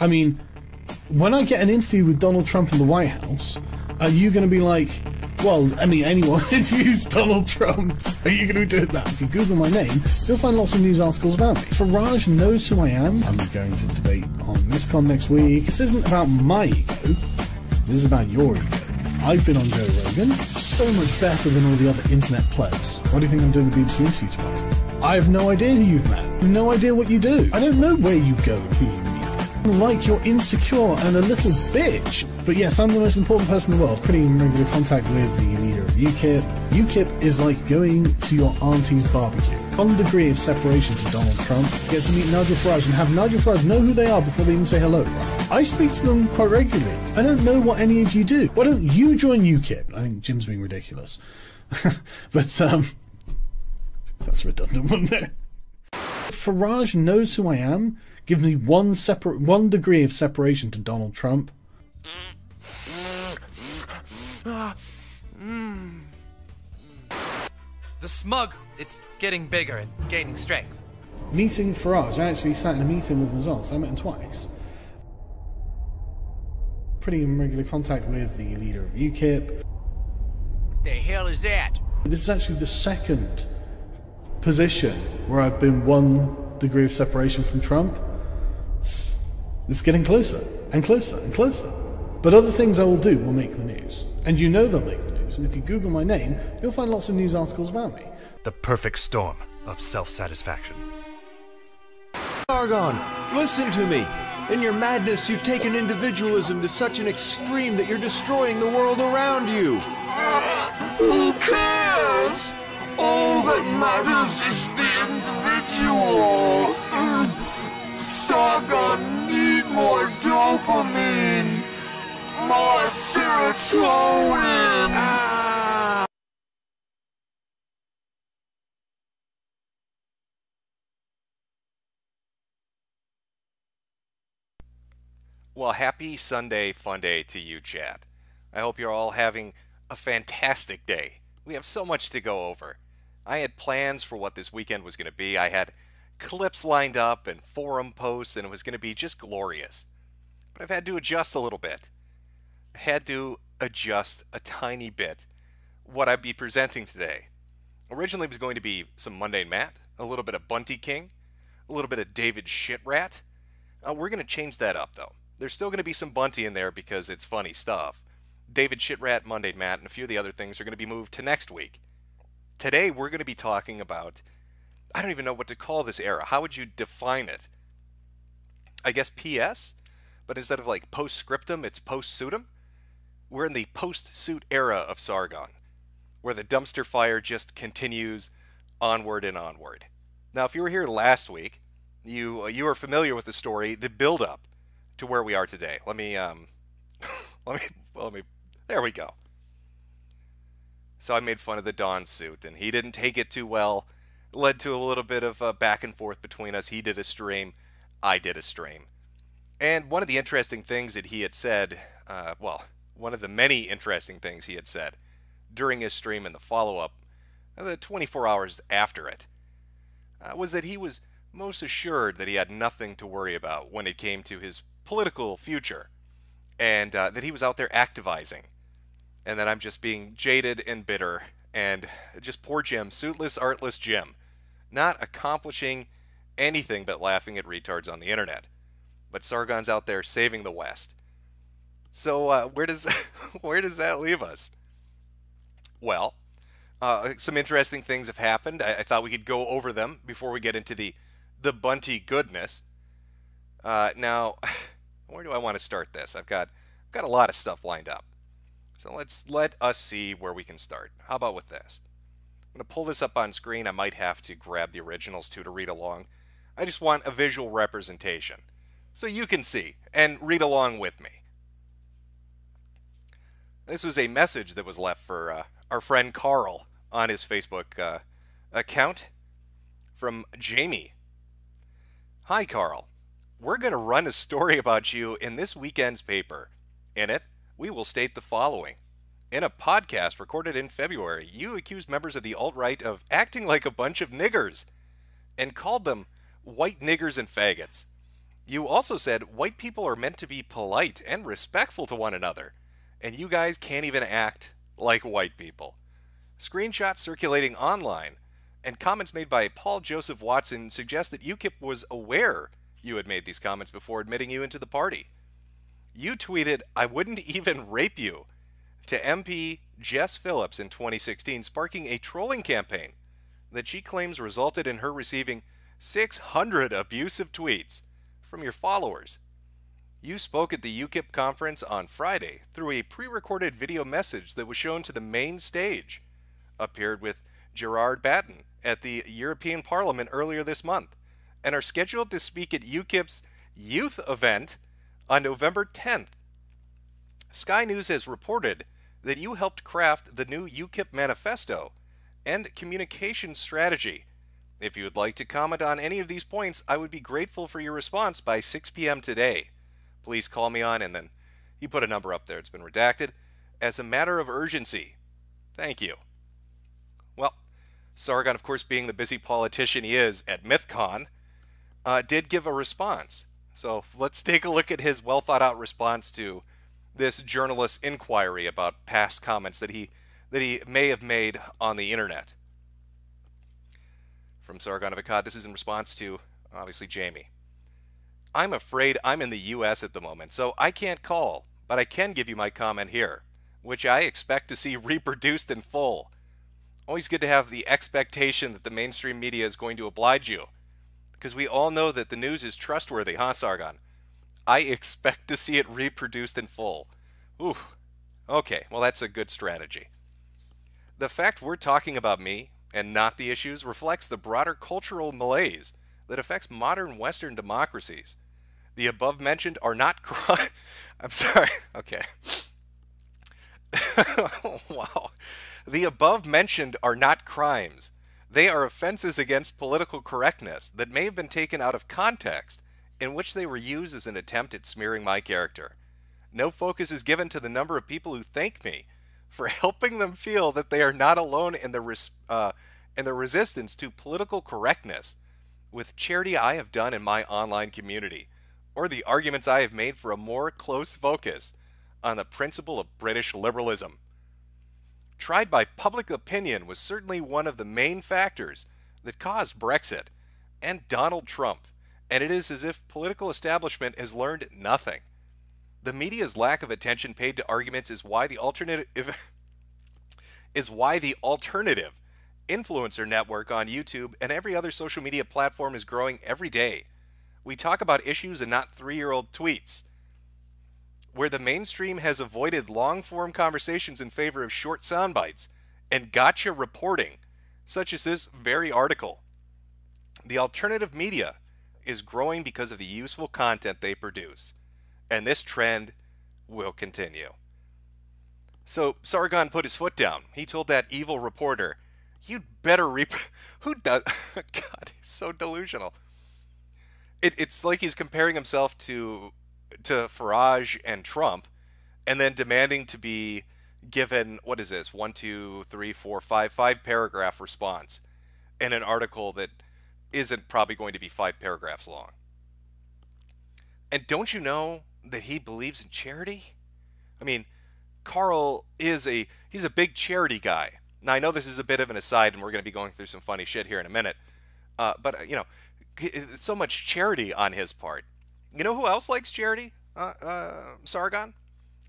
I mean, when I get an interview with Donald Trump in the White House, are you going to be like, well, I mean, anyone interviews Donald Trump, are you going to be doing that? If you Google my name, you'll find lots of news articles about me. Farage knows who I am. I'm going to debate on MIFCON next week. This isn't about my ego. This is about your ego. I've been on Joe Rogan, so much better than all the other internet plebs. What do you think I'm doing the BBC interview tomorrow? I have no idea who you've met. No idea what you do. I don't know where you go and who you meet. Like you're insecure and a little bitch. But yes, I'm the most important person in the world, pretty in regular contact with the leader of UKIP. UKIP is like going to your auntie's barbecue. 1 degree of separation to Donald Trump. Get to meet Nigel Farage and have Nigel Farage know who they are before they even say hello. I speak to them quite regularly. I don't know what any of you do. Why don't you join UKIP? I think Jim's being ridiculous. But, that's redundant, wasn't it? Farage knows who I am, gives me 1 degree of separation to Donald Trump. The smug, it's getting bigger and gaining strength. Meeting Farage, I actually sat in a meeting with him as well, so I met him twice. Pretty in regular contact with the leader of UKIP. The hell is that? This is actually the second position where I've been 1 degree of separation from Trump. It's getting closer and closer and closer. But other things I will do will make the news. And you know they'll make the news. And if you Google my name, you'll find lots of news articles about me. The perfect storm of self-satisfaction. Sargon, listen to me. In your madness, you've taken individualism to such an extreme that you're destroying the world around you. Who cares? All that matters is the individual. Sargon need more dopamine. More serotonin. Well, happy Sunday Funday to you, chat. I hope you're all having a fantastic day. We have so much to go over. I had plans for what this weekend was going to be. I had clips lined up and forum posts, and it was going to be just glorious. But I've had to adjust a little bit. I had to adjust a tiny bit what I'd be presenting today. Originally it was going to be some Mundane Matt, a little bit of Bunty King, a little bit of David Shitrat. We're going to change that up, though. There's still going to be some Bunty in there because it's funny stuff. David Shitrat, Mundane Matt, and a few of the other things are going to be moved to next week. Today we're going to be talking about, I don't even know what to call this era. How would you define it? I guess PS? But instead of like postscriptum, it's postsutum? We're in the post-suit era of Sargon, where the dumpster fire just continues onward and onward. Now, if you were here last week, you are familiar with the story, the build-up to where we are today. Let me, there we go. So I made fun of the Don suit, and he didn't take it too well. It led to a little bit of back and forth between us. He did a stream, I did a stream. And one of the interesting things that he had said, one of the many interesting things he had said during his stream and the follow-up, the 24 hours after it, was that he was most assured that he had nothing to worry about when it came to his political future, and that he was out there activizing, and that I'm just being jaded and bitter, and just poor Jim, suitless, artless Jim, not accomplishing anything but laughing at retards on the internet. But Sargon's out there saving the West. So where does that leave us? Well, some interesting things have happened. I thought we could go over them before we get into the Bunty goodness. Now, where do I want to start this? I've got a lot of stuff lined up. So let us see where we can start. How about with this? I'm going to pull this up on screen. I might have to grab the originals too to read along. I just want a visual representation so you can see and read along with me. This was a message that was left for our friend Carl on his Facebook account from Jamie. Hi, Carl. We're going to run a story about you in this weekend's paper. In it, we will state the following. In a podcast recorded in February, you accused members of the alt-right of acting like a bunch of niggers and called them white niggers and faggots. You also said white people are meant to be polite and respectful to one another, and you guys can't even act like white people. Screenshots circulating online and comments made by Paul Joseph Watson suggest that UKIP was aware you had made these comments before admitting you into the party. You tweeted, "I wouldn't even rape you," to MP Jess Phillips in 2016, sparking a trolling campaign that she claims resulted in her receiving 600 abusive tweets from your followers. You spoke at the UKIP conference on Friday through a pre-recorded video message that was shown to the main stage, appeared with Gerard Batten at the European Parliament earlier this month, and are scheduled to speak at UKIP's youth event on November 10th. Sky News has reported that you helped craft the new UKIP manifesto and communication strategy. If you would like to comment on any of these points, I would be grateful for your response by 6 p.m. today. Please call me on, and then he put a number up there, it's been redacted, as a matter of urgency. Thank you. Well, Sargon, of course, being the busy politician he is at MythCon, did give a response. So let's take a look at his well-thought-out response to this journalist's inquiry about past comments that he may have made on the internet. From Sargon of Akkad, this is in response to, obviously, Jamie. "I'm afraid I'm in the U.S. at the moment, so I can't call, but I can give you my comment here, which I expect to see reproduced in full. Always good to have the expectation that the mainstream media is going to oblige you, because we all know that the news is trustworthy, huh, Sargon? I expect to see it reproduced in full." Ooh, okay, well, that's a good strategy. "The fact we're talking about me and not the issues reflects the broader cultural malaise that affects modern Western democracies. The above mentioned are not I'm sorry, okay. Wow. The above mentioned are not crimes. They are offenses against political correctness that may have been taken out of context, in which they were used as an attempt at smearing my character. No focus is given to the number of people who thank me for helping them feel that they are not alone in the resistance to political correctness with charity I have done in my online community, or the arguments I have made for a more close focus on the principle of British liberalism. Tried by public opinion was certainly one of the main factors that caused Brexit and Donald Trump, and it is as if political establishment has learned nothing. The media's lack of attention paid to arguments is why the alternative influencer network on YouTube and every other social media platform is growing every day. We talk about issues and not 3-year-old tweets. Where the mainstream has avoided long-form conversations in favor of short sound bites and gotcha reporting, such as this very article. The alternative media is growing because of the useful content they produce, and this trend will continue." So Sargon put his foot down. He told that evil reporter, "You'd better who does?" God, he's so delusional. It's like he's comparing himself to Farage and Trump, and then demanding to be given, what is this, 1, 2, 3, 4, 5 paragraph response in an article that isn't probably going to be 5 paragraphs long. And don't you know that he believes in charity? I mean, Carl he's a big charity guy. Now, I know this is a bit of an aside, and we're going to be going through some funny shit here in a minute. But, you know, so much charity on his part. You know who else likes charity? Sargon?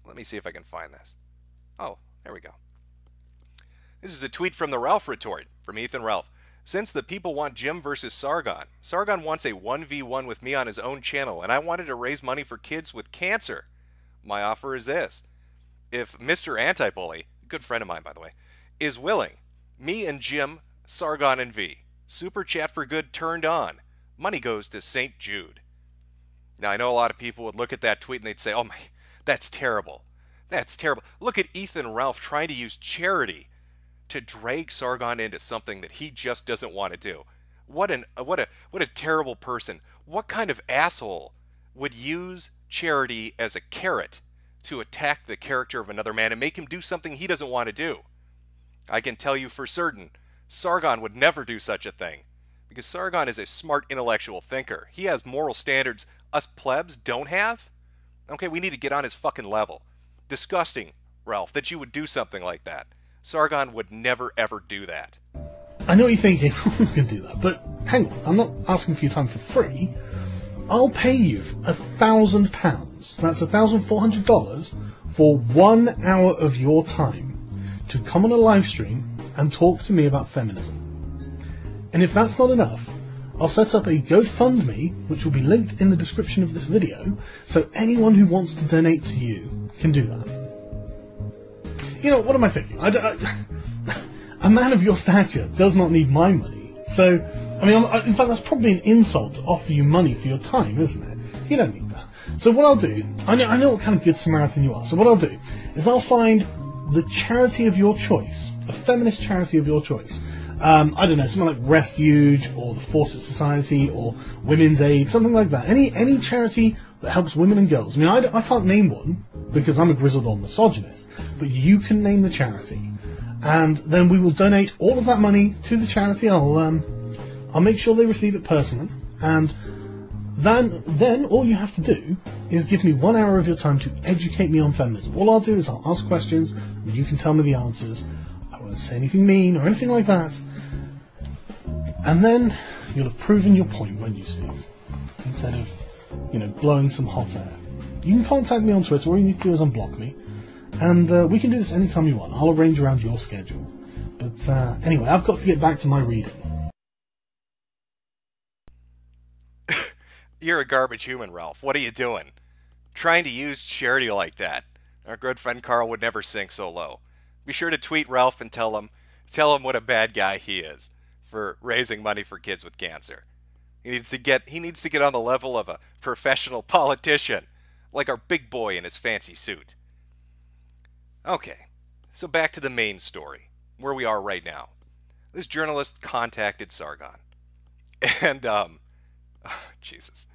Let me see if I can find this. Oh, there we go. This is a tweet from the Ralph Retort, from Ethan Ralph. "Since the people want Jim versus Sargon, Sargon wants a 1v1 with me on his own channel, and I wanted to raise money for kids with cancer. My offer is this. If Mr. Anti-Bully, good friend of mine, by the way, is willing, me and Jim, Sargon and V, Super Chat for Good turned on. Money goes to St. Jude." Now, I know a lot of people would look at that tweet and they'd say, "Oh my, that's terrible. That's terrible. Look at Ethan Ralph trying to use charity to drag Sargon into something that he just doesn't want to do. What a terrible person. What kind of asshole would use charity as a carrot to attack the character of another man and make him do something he doesn't want to do? I can tell you for certain, Sargon would never do such a thing, because Sargon is a smart intellectual thinker. He has moral standards us plebs don't have? Okay, we need to get on his fucking level. Disgusting, Ralph, that you would do something like that. Sargon would never ever do that. I know what you're thinking, I'm going to do that, but hang on, I'm not asking for your time for free. I'll pay you £1,000, that's $1,400, for 1 hour of your time to come on a live stream and talk to me about feminism. And if that's not enough, I'll set up a GoFundMe, which will be linked in the description of this video, so anyone who wants to donate to you can do that. You know, what am I thinking? A man of your stature does not need my money. So, I mean, in fact, that's probably an insult to offer you money for your time, isn't it? You don't need that. So what I'll do, I know what kind of good Samaritan you are, so what I'll do is I'll find the charity of your choice, a feminist charity of your choice. I don't know, something like Refuge, or the Fawcett Society, or Women's Aid, something like that. Any charity that helps women and girls. I mean, I can't name one, because I'm a grizzled old misogynist, but you can name the charity. And then we will donate all of that money to the charity. I'll make sure they receive it personally. And then all you have to do is give me 1 hour of your time to educate me on feminism. All I'll do is I'll ask questions, and you can tell me the answers. I won't say anything mean or anything like that. And then you'll have proven your point, won't you, Steve? Instead of, blowing some hot air. You can contact me on Twitter. All you need to do is unblock me. And we can do this anytime you want. I'll arrange around your schedule. But anyway, I've got to get back to my reading. You're a garbage human, Ralph. What are you doing? Trying to use charity like that. Our good friend Carl would never sink so low. Be sure to tweet Ralph and tell him what a bad guy he is for raising money for kids with cancer. He needs to get on the level of a professional politician, like our big boy in his fancy suit. Okay, so back to the main story, where we are right now. This journalist contacted Sargon. And, Jesus.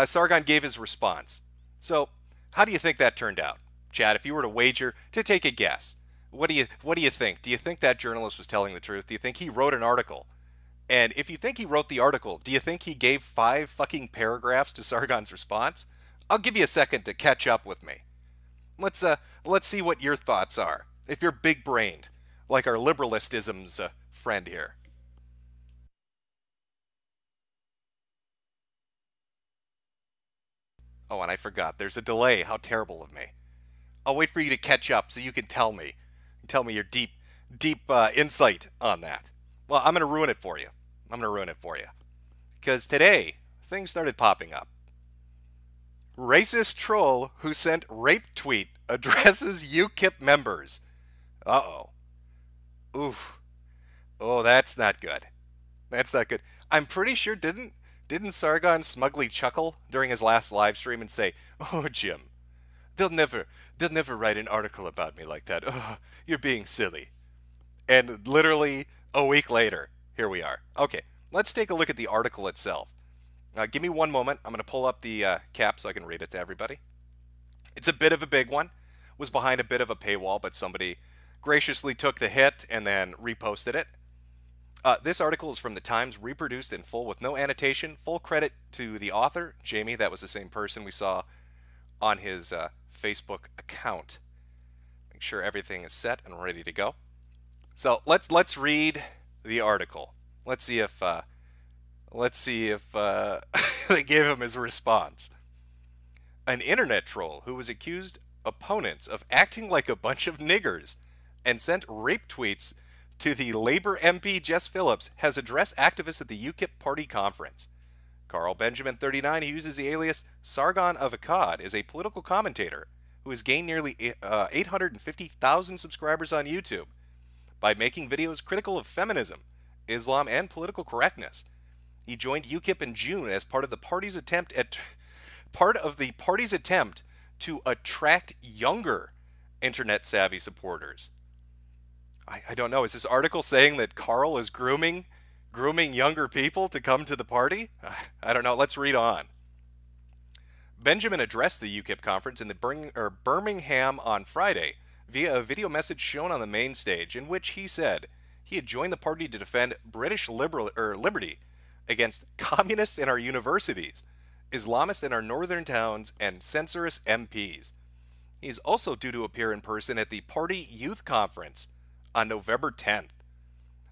Sargon gave his response. So, how do you think that turned out? Chad, if you were to wager, to take a guess, what do you think? Do you think that journalist was telling the truth? Do you think he wrote an article? And if you think he wrote the article, do you think he gave 5 fucking paragraphs to Sargon's response? I'll give you a second to catch up with me. Let's see what your thoughts are, if you're big-brained, like our liberalistism's friend here. Oh, and I forgot, there's a delay. How terrible of me. I'll wait for you to catch up so you can tell me your deep insight on that. Well, I'm going to ruin it for you. Because today, things started popping up. Racist troll who sent rape tweet addresses UKIP members. Uh-oh. Oof. Oh, that's not good. I'm pretty sure didn't Sargon smugly chuckle during his last live stream and say, "Oh, Jim, they'll never write an article about me like that. Oh, you're being silly." And literally a week later, here we are. Okay, let's take a look at the article itself. Give me one moment. I'm going to pull up the cap so I can read it to everybody. It's a bit of a big one. Was behind a bit of a paywall, but somebody graciously took the hit and then reposted it. This article is from the Times, reproduced in full with no annotation. Full credit to the author, Jamie. That was the same person we saw on his Facebook account. Make sure everything is set and ready to go. So let's read the article. Let's see if they gave him his response. An internet troll who was accused opponents of acting like a bunch of niggers and sent rape tweets to the Labour MP Jess Phillips has addressed activists at the UKIP party conference. Carl Benjamin, 39, who uses the alias Sargon of Akkad, is a political commentator who has gained nearly 850,000 subscribers on YouTube by making videos critical of feminism, Islam, and political correctness. He joined UKIP in June as part of the party's attempt to attract younger internet-savvy supporters. I don't know. Is this article saying that Carl is grooming younger people to come to the party? I don't know. Let's read on. Benjamin addressed the UKIP conference in the Birmingham on Friday via a video message shown on the main stage, in which he said he had joined the party to defend British liberty against communists in our universities, Islamists in our northern towns, and censorious MPs. He is also due to appear in person at the Party Youth Conference on November 10th.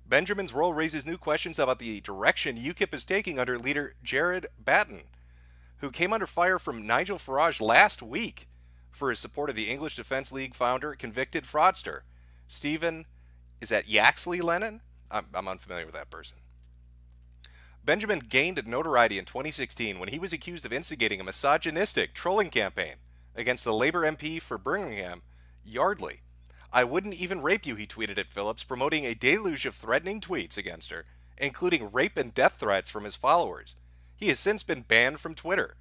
Benjamin's role raises new questions about the direction UKIP is taking under leader Jared Batten, who came under fire from Nigel Farage last week for his support of the English Defence League founder, convicted fraudster, Stephen, is that Yaxley Lennon? I'm unfamiliar with that person. Benjamin gained notoriety in 2016 when he was accused of instigating a misogynistic trolling campaign against the Labour MP for Birmingham, Yardley. I wouldn't even rape you, he tweeted at Phillips, promoting a deluge of threatening tweets against her, including rape and death threats from his followers. He has since been banned from Twitter.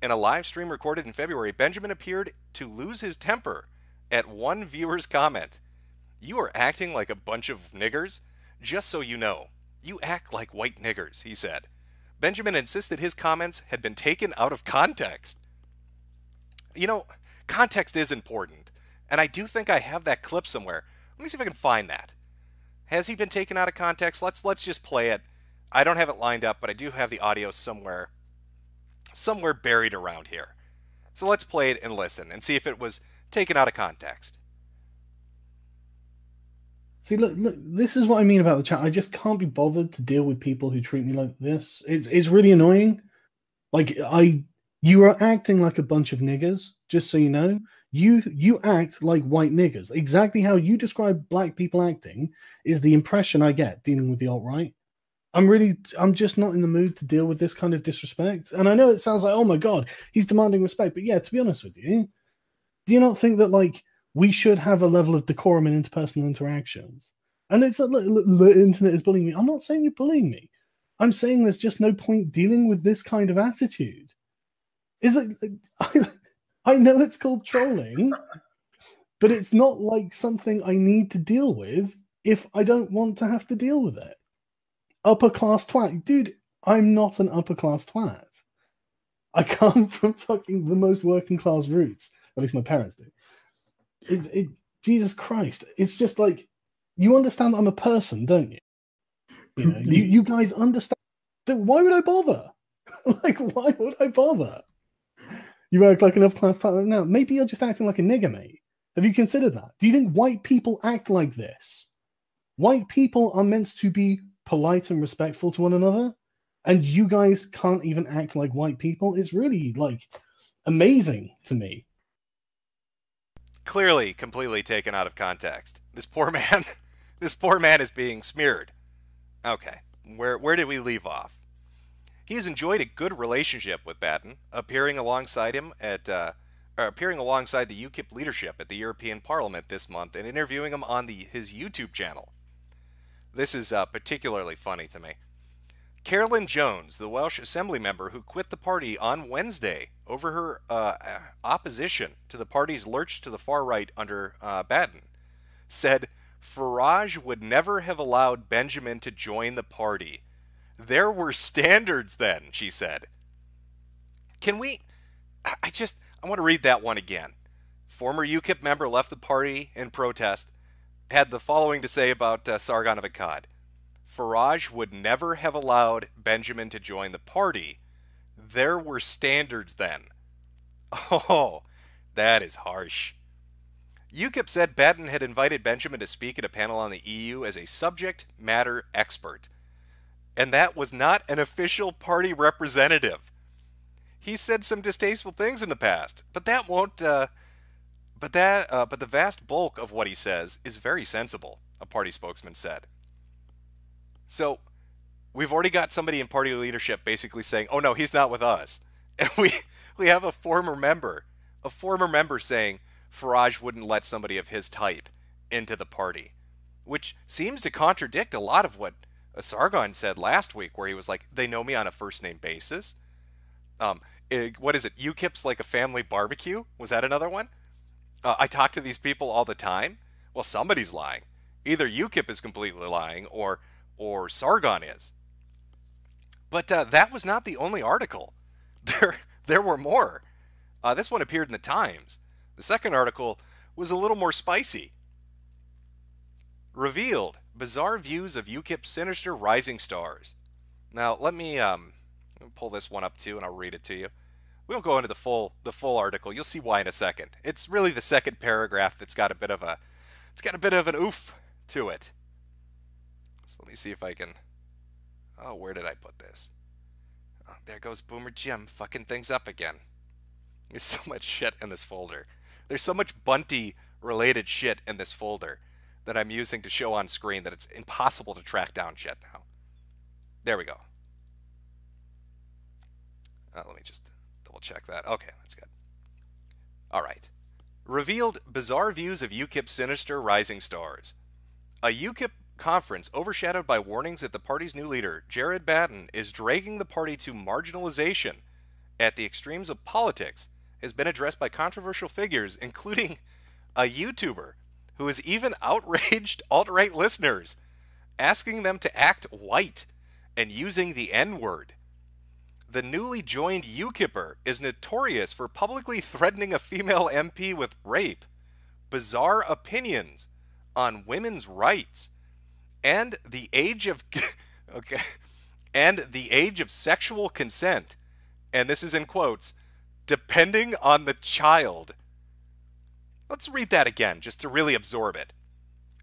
In a live stream recorded in February, Benjamin appeared to lose his temper at one viewer's comment. You are acting like a bunch of niggers? Just so you know, you act like white niggers, he said. Benjamin insisted his comments had been taken out of context. You know, context is important, and I do think I have that clip somewhere. Let me see if I can find that. Has he been taken out of context? Let's just play it. I don't have it lined up, but I do have the audio somewhere buried around here. So let's play it and listen and see if it was taken out of context. See, look, this is what I mean about the chat. I just can't be bothered to deal with people who treat me like this. It's really annoying. Like, you are acting like a bunch of niggers, just so you know. You act like white niggers. Exactly how you describe black people acting is the impression I get dealing with the alt-right. I'm just not in the mood to deal with this kind of disrespect. And I know it sounds like, oh my God, he's demanding respect. But yeah, to be honest with you, do you not think that, like, we should have a level of decorum in interpersonal interactions? And it's like, the internet is bullying me. I'm not saying you're bullying me. I'm saying there's just no point dealing with this kind of attitude. Is it? I know it's called trolling, but it's not like something I need to deal with if I don't want to have to deal with it. Upper class twat. Dude, I'm not an upper class twat. I come from fucking the most working class roots. At least my parents do. Jesus Christ. It's just like, you understand that I'm a person, don't you? You know, you guys understand. Why would I bother? Like, why would I bother? You act like an upper class twat now. Maybe you're just acting like a nigger, mate. Have you considered that? Do you think white people act like this? White people are meant to be polite and respectful to one another, and you guys can't even act like white people. It's really, like, amazing to me. Clearly completely taken out of context. This poor man is being smeared. Okay, where did we leave off? He has enjoyed a good relationship with Batten, appearing alongside the UKIP leadership at the European Parliament this month and interviewing him on his YouTube channel. This is particularly funny to me. Carolyn Jones, the Welsh Assembly member who quit the party on Wednesday over her opposition to the party's lurch to the far right under Batten, said Farage would never have allowed Benjamin to join the party. There were standards then, she said. I want to read that one again. Former UKIP member left the party in protest, had the following to say about Sargon of Akkad. Farage would never have allowed Benjamin to join the party. There were standards then. Oh, that is harsh. UKIP said Batten had invited Benjamin to speak at a panel on the EU as a subject matter expert, and that was not an official party representative. He said some distasteful things in the past, but that won't. But the vast bulk of what he says is very sensible, a party spokesman said. So, we've already got somebody in party leadership basically saying, "Oh no, he's not with us," and we have a former member saying Farage wouldn't let somebody of his type into the party, which seems to contradict a lot of what Sargon said last week, where he was like, "They know me on a first name basis." What is it? UKIP's like a family barbecue? Was that another one? I talk to these people all the time. Well, somebody's lying. Either UKIP is completely lying, or Sargon is. But that was not the only article. There were more. This one appeared in the Times. The second article was a little more spicy. Revealed bizarre views of UKIP's sinister rising stars. Now let me pull this one up too, and I'll read it to you. We won't go into the full article. You'll see why in a second. It's really the second paragraph that's got a bit of an oof to it. So let me see if I can. Oh, where did I put this? Oh, there goes Boomer Jim fucking things up again. There's so much shit in this folder. There's so much Bunty related shit in this folder that I'm using to show on screen that it's impossible to track down shit now. There we go. Let me just double check that. Okay, that's good. All right. Revealed bizarre views of UKIP's sinister rising stars. A UKIP conference overshadowed by warnings that the party's new leader, Jared Batten, is dragging the party to marginalization at the extremes of politics has been addressed by controversial figures, including a YouTuber who has even outraged alt-right listeners, asking them to act white and using the N-word. The newly joined UKIPper is notorious for publicly threatening a female MP with rape, bizarre opinions on women's rights, and the age of sexual consent, and this is in quotes, depending on the child. Let's read that again, just to really absorb it.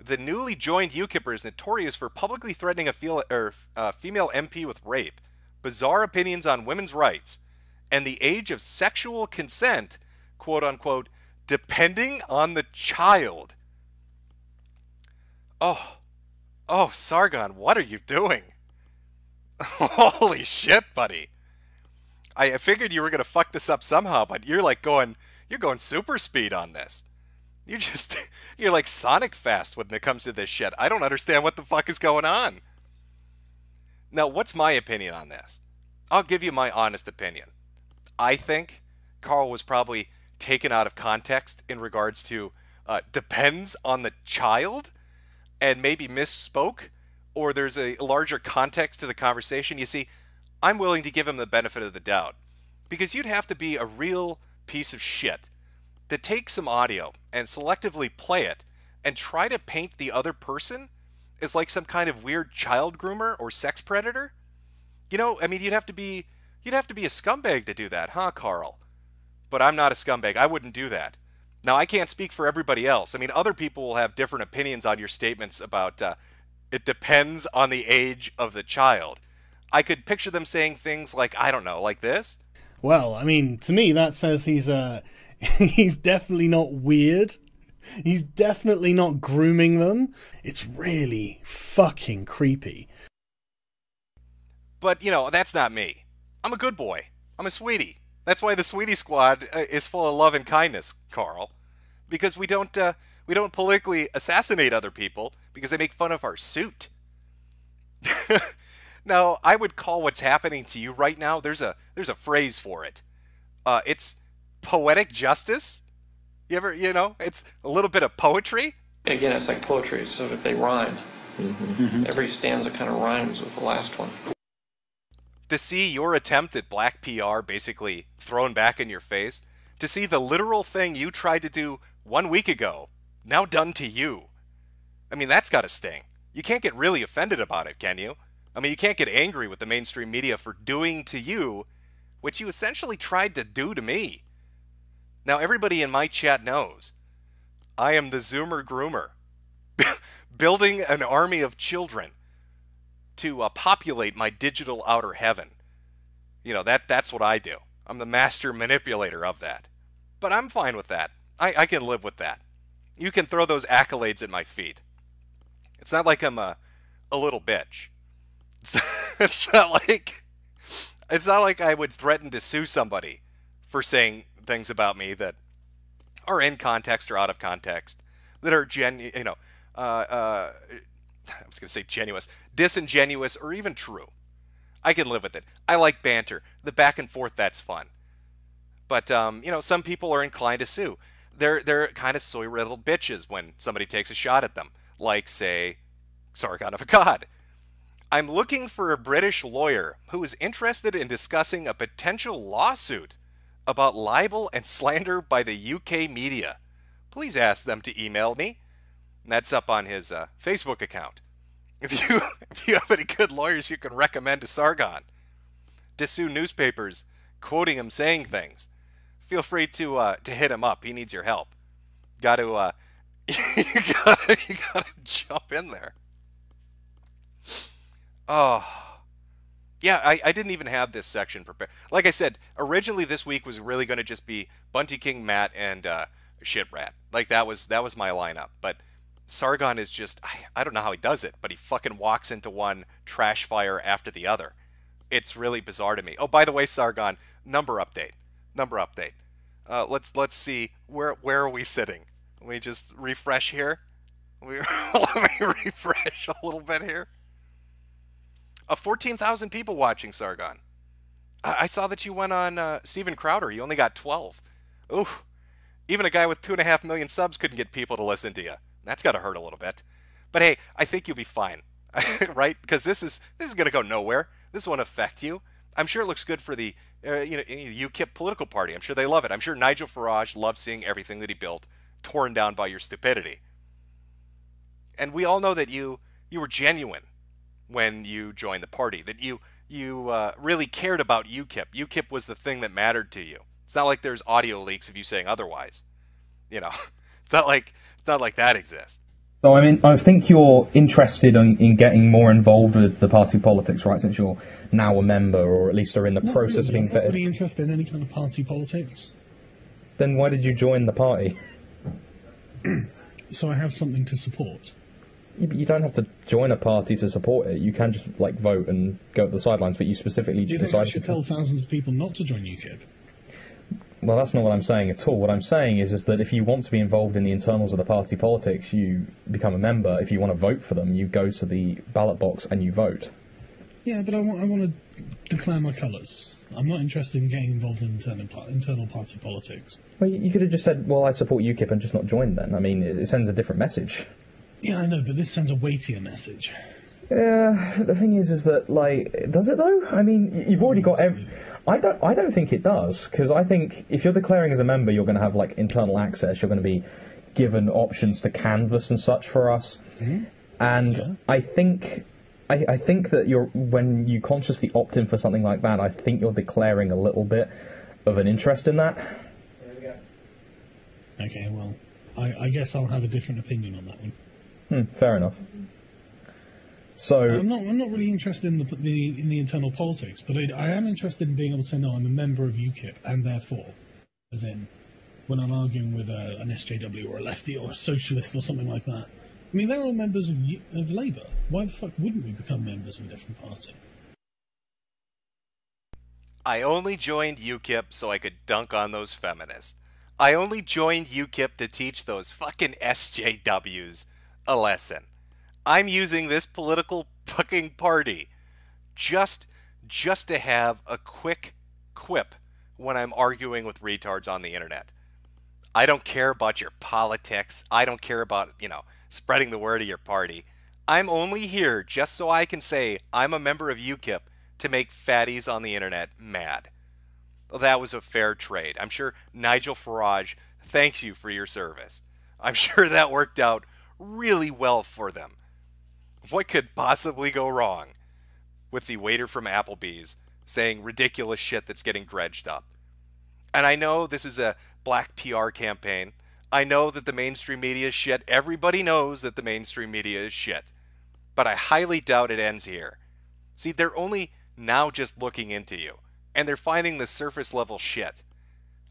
The newly joined UKIPper is notorious for publicly threatening a female MP with rape, bizarre opinions on women's rights, and the age of sexual consent, quote unquote, depending on the child. Oh, Sargon, what are you doing? Holy shit, buddy. I figured you were going to fuck this up somehow, but you're going super speed on this. You're like Sonic fast when it comes to this shit. I don't understand what the fuck is going on. Now, what's my opinion on this? I'll give you my honest opinion. I think Carl was probably taken out of context in regards to depends on the child and maybe misspoke, or there's a larger context to the conversation. You see, I'm willing to give him the benefit of the doubt because you'd have to be a real piece of shit to take some audio and selectively play it and try to paint the other person as like some kind of weird child groomer or sex predator. You know, I mean, you'd have to be a scumbag to do that, huh, Carl? But I'm not a scumbag. I wouldn't do that. Now, I can't speak for everybody else. I mean, other people will have different opinions on your statements about it depends on the age of the child. I could picture them saying things like, I don't know, like this. Well, I mean, to me, that says he's definitely not weird. He's definitely not grooming them. It's really fucking creepy. But, you know, that's not me. I'm a good boy. I'm a sweetie. That's why the Sweetie Squad is full of love and kindness, Carl. Because we don't politically assassinate other people because they make fun of our suit. Now, I would call what's happening to you right now, there's a phrase for it. It's poetic justice. It's a little bit of poetry. Again, it's like poetry, so if they rhyme. Mm-hmm. Every stanza kind of rhymes with the last one. To see your attempt at black PR basically thrown back in your face, to see the literal thing you tried to do 1 week ago, now done to you. I mean, that's gotta sting. You can't get really offended about it, can you? I mean, you can't get angry with the mainstream media for doing to you what you essentially tried to do to me. Now, everybody in my chat knows I am the Zoomer Groomer, building an army of children to populate my digital outer heaven. You know, that's what I do. I'm the master manipulator of that. But I'm fine with that. I can live with that. You can throw those accolades at my feet. It's not like I'm a little bitch. It's not like I would threaten to sue somebody for saying things about me that are in context or out of context, that are I was going to say disingenuous, or even true. I can live with it. I like banter. The back and forth, that's fun. But, some people are inclined to sue. They're kind of soy-riddled bitches when somebody takes a shot at them. Like, say, Sargon of Akkad. I'm looking for a British lawyer who is interested in discussing a potential lawsuit about libel and slander by the UK media. Please ask them to email me. And that's up on his Facebook account. If you have any good lawyers you can recommend to Sargon to sue newspapers quoting him saying things, feel free to hit him up. He needs your help. Got to you gotta jump in there. Oh, yeah. I didn't even have this section prepared. Like I said, originally this week was really going to just be Bunty King, Matt, and Shit Rat. Like that was my lineup. But Sargon is just, I don't know how he does it, but he fucking walks into one trash fire after the other. It's really bizarre to me. Oh, by the way, Sargon, number update. Let's see, where are we sitting? Let me just refresh here. Let me refresh a little bit here. 14,000 people watching, Sargon. I saw that you went on Steven Crowder. You only got 12. Oof. Even a guy with 2.5 million subs couldn't get people to listen to you. That's got to hurt a little bit. But hey, I think you'll be fine, right? Because this is going to go nowhere. This won't affect you. I'm sure it looks good for the UKIP political party. I'm sure they love it. I'm sure Nigel Farage loves seeing everything that he built torn down by your stupidity. And we all know that you were genuine when you joined the party. That you really cared about UKIP. UKIP was the thing that mattered to you. It's not like there's audio leaks of you saying otherwise. You know, it's not like that exists. So I mean, I think you're interested in getting more involved with the party politics, right? Since you're now a member, or at least are in the process of being vetted. I'm not really interested in any kind of party politics. Then why did you join the party? So I have something to support. You don't have to join a party to support it. You can just vote and go to the sidelines. But you specifically Do you think I should tell thousands of people not to join UKIP? Well, that's not what I'm saying at all. What I'm saying is that if you want to be involved in the internals of the party politics, you become a member. If you want to vote for them, you go to the ballot box and you vote. Yeah, but I want to declare my colours. I'm not interested in getting involved in internal party politics. Well, you could have just said, well, I support UKIP and just not joined then. I mean, it sends a different message. Yeah, I know, but this sends a weightier message. Yeah, the thing is that, does it though? I mean, you've already got... I don't think it does, because I think if you're declaring as a member, you're going to have, internal access. You're going to be given options to canvass and such for us. Mm-hmm. And yeah. I think that when you consciously opt in for something like that, I think you're declaring a little bit of an interest in that. Okay, well, I guess I'll have a different opinion on that one. Fair enough. So I'm not really interested in the internal politics, but I am interested in being able to say, no, I'm a member of UKIP, and therefore, as in, when I'm arguing with an SJW or a lefty or a socialist or something like that. I mean, they're all members of Labour. Why the fuck wouldn't we become members of a different party? I only joined UKIP so I could dunk on those feminists. I only joined UKIP to teach those fucking SJWs a lesson. I'm using this political fucking party just to have a quick quip when I'm arguing with retards on the internet. I don't care about your politics. I don't care about, spreading the word of your party. I'm only here just so I can say I'm a member of UKIP to make fatties on the internet mad. Well, that was a fair trade. I'm sure Nigel Farage thanks you for your service. I'm sure that worked out really well for them. What could possibly go wrong with the waiter from Applebee's saying ridiculous shit that's getting dredged up? And I know this is a black PR campaign. I know that the mainstream media is shit. Everybody knows that the mainstream media is shit. But I highly doubt it ends here. See, they're only now just looking into you. And they're finding the surface level shit.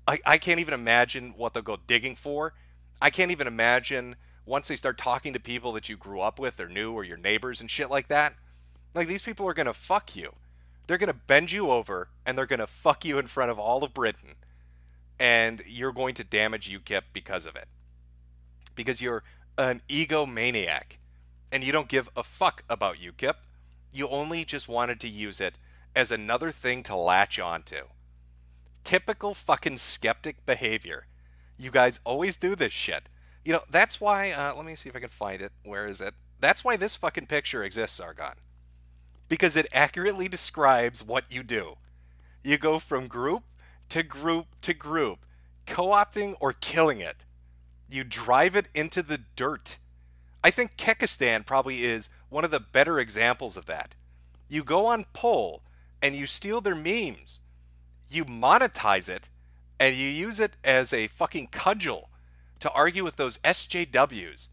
I can't even imagine what they'll go digging for. I can't even imagine once they start talking to people that you grew up with or knew or your neighbors and shit like that. These people are going to fuck you. They're going to bend you over and they're going to fuck you in front of all of Britain. And you're going to damage UKIP because of it. Because you're an egomaniac. And you don't give a fuck about UKIP. You only just wanted to use it as another thing to latch onto. Typical fucking skeptic behavior. You guys always do this shit. That's why, let me see if I can find it. Where is it? That's why this fucking picture exists, Sargon. Because it accurately describes what you do. You go from group to group to group, co-opting or killing it. You drive it into the dirt. I think Kekistan probably is one of the better examples of that. You go on poll and you steal their memes. you monetize it, and you use it as a fucking cudgel to argue with those SJWs.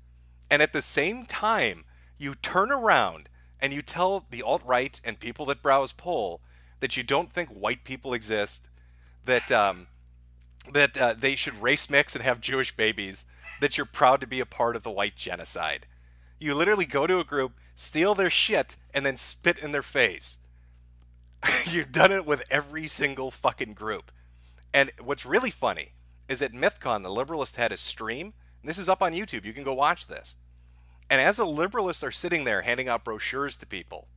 And at the same time, you turn around and you tell the alt-right and people that browse poll that you don't think white people exist, that they should race mix and have Jewish babies, that you're proud to be a part of the white genocide. You literally go to a group, steal their shit, and then spit in their face. You've done it with every single fucking group. And what's really funny is at MythCon, the Liberalist had a stream. And this is up on YouTube. You can go watch this. And as the Liberalists are sitting there handing out brochures to people,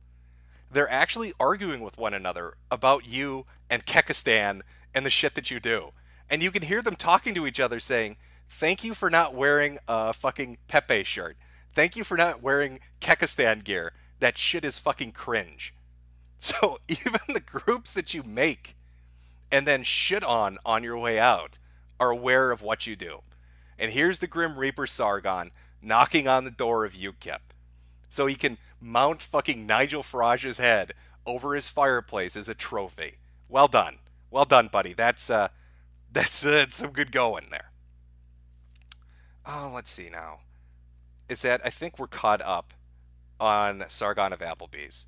they're actually arguing with one another about you and Kekistan and the shit that you do. And you can hear them talking to each other saying, thank you for not wearing a fucking Pepe shirt. Thank you for not wearing Kekistan gear. That shit is fucking cringe. So even the groups that you make and then shit on your way out are aware of what you do. And here's the Grim Reaper Sargon knocking on the door of UKIP so he can mount fucking Nigel Farage's head over his fireplace as a trophy. Well done. Well done, buddy. That's some good going there. Oh, let's see now. Is that, I think we're caught up on Sargon of Applebee's.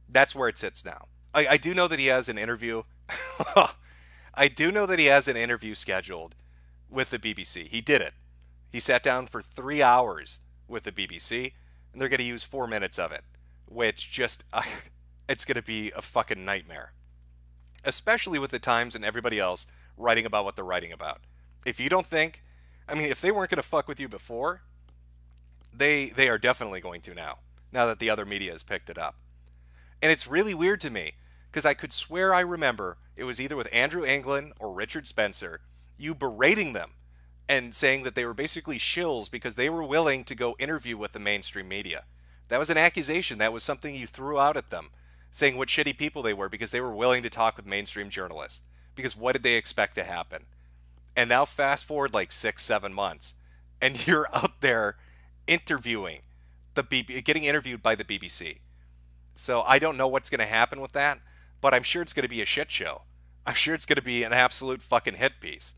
That's where it sits now. I do know that he has an interview. I do know that he has an interview scheduled with the BBC. He did it. He sat down for 3 hours with the BBC, and they're going to use 4 minutes of it, which just, it's going to be a fucking nightmare. Especially with the Times and everybody else writing about what they're writing about. If you don't think, I mean, if they weren't going to fuck with you before, they are definitely going to now that the other media has picked it up. And it's really weird to me, because I could swear I remember it was either with Andrew Anglin or Richard Spencer, you berating them and saying that they were basically shills because they were willing to go interview with the mainstream media. That was an accusation. That was something you threw out at them, saying what shitty people they were because they were willing to talk with mainstream journalists. Because what did they expect to happen? And now fast forward like 6-7 months, and you're out there interviewing getting interviewed by the BBC. So I don't know what's going to happen with that, but I'm sure it's going to be a shit show. I'm sure it's going to be an absolute fucking hit piece.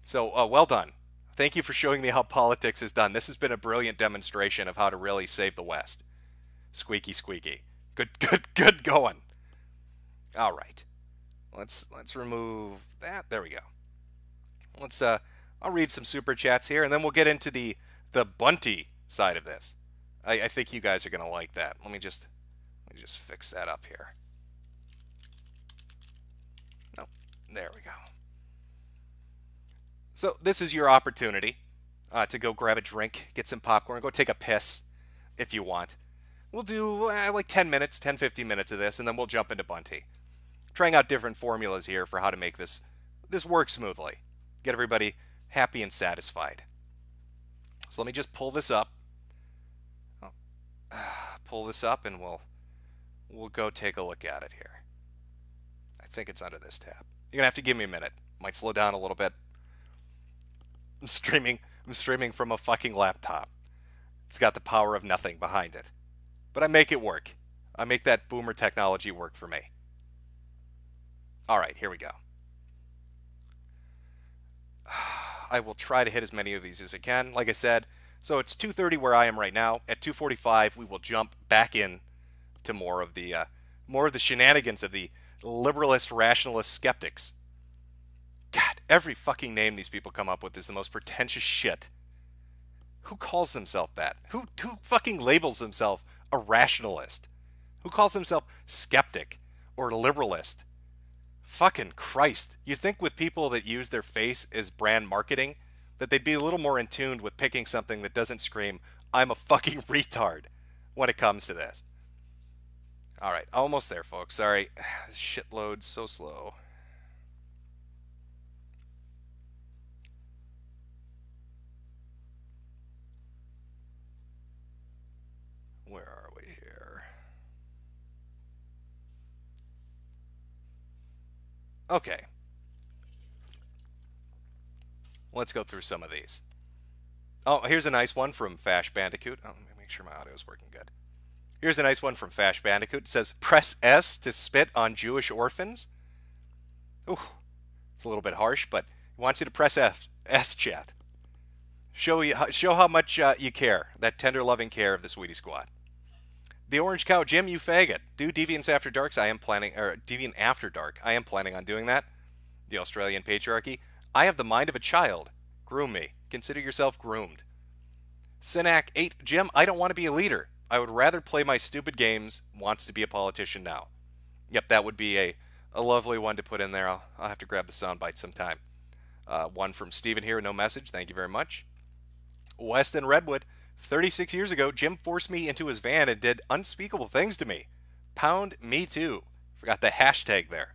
So well done. Thank you for showing me how politics is done. This has been a brilliant demonstration of how to really save the West. Squeaky, squeaky. Good going. All right. Let's remove that. There we go. I'll read some super chats here, and then we'll get into the Bunty side of this. I think you guys are going to like that. Let me just fix that up here. No, there we go. So this is your opportunity to go grab a drink, get some popcorn, go take a piss if you want. We'll do like 10 minutes, 10-15 minutes of this, and then we'll jump into Bunty. Trying out different formulas here for how to make this work smoothly. Get everybody happy and satisfied. So let me just pull this up. Pull this up and we'll go take a look at it here. I think it's under this tab. You're gonna have to give me a minute. Might slow down a little bit. I'm streaming from a fucking laptop. It's got the power of nothing behind it. But I make it work. I make that boomer technology work for me. Alright, here we go. I will try to hit as many of these as I can. Like I said, so it's 2:30 where I am right now. At 2:45, we will jump back in to more of the shenanigans of the liberalist, rationalist skeptics. God, every fucking name these people come up with is the most pretentious shit. Who calls themselves that? Who fucking labels themselves a rationalist? Who calls himself skeptic or liberalist? Fucking Christ. You'd think with people that use their face as brand marketing that they'd be a little more in tune with picking something that doesn't scream, I'm a fucking retard when it comes to this. Alright, almost there, folks. Sorry. This shit loads so slow. Where are we here? Okay. Let's go through some of these. Oh, here's a nice one from Fash Bandicoot. Oh, let me make sure my audio is working good. Here's a nice one from Fash Bandicoot. It says, press S to spit on Jewish orphans. Ooh, it's a little bit harsh, but he wants you to press S chat. Show how much you care. That tender, loving care of the Sweetie Squad. The Orange Cow, Jim, you faggot. Do Deviants After Darks. I am planning, or Deviant After Dark. I am planning on doing that. The Australian Patriarchy. I have the mind of a child. Groom me. Consider yourself groomed. Synac 8, Jim, I don't want to be a leader. I would rather play my stupid games. Wants to be a politician now. Yep, that would be a lovely one to put in there. I'll have to grab the soundbite sometime. One from Steven here, no message. Thank you very much. Weston Redwood, 36 years ago, Jim forced me into his van and did unspeakable things to me. Pound me too. Forgot the hashtag there.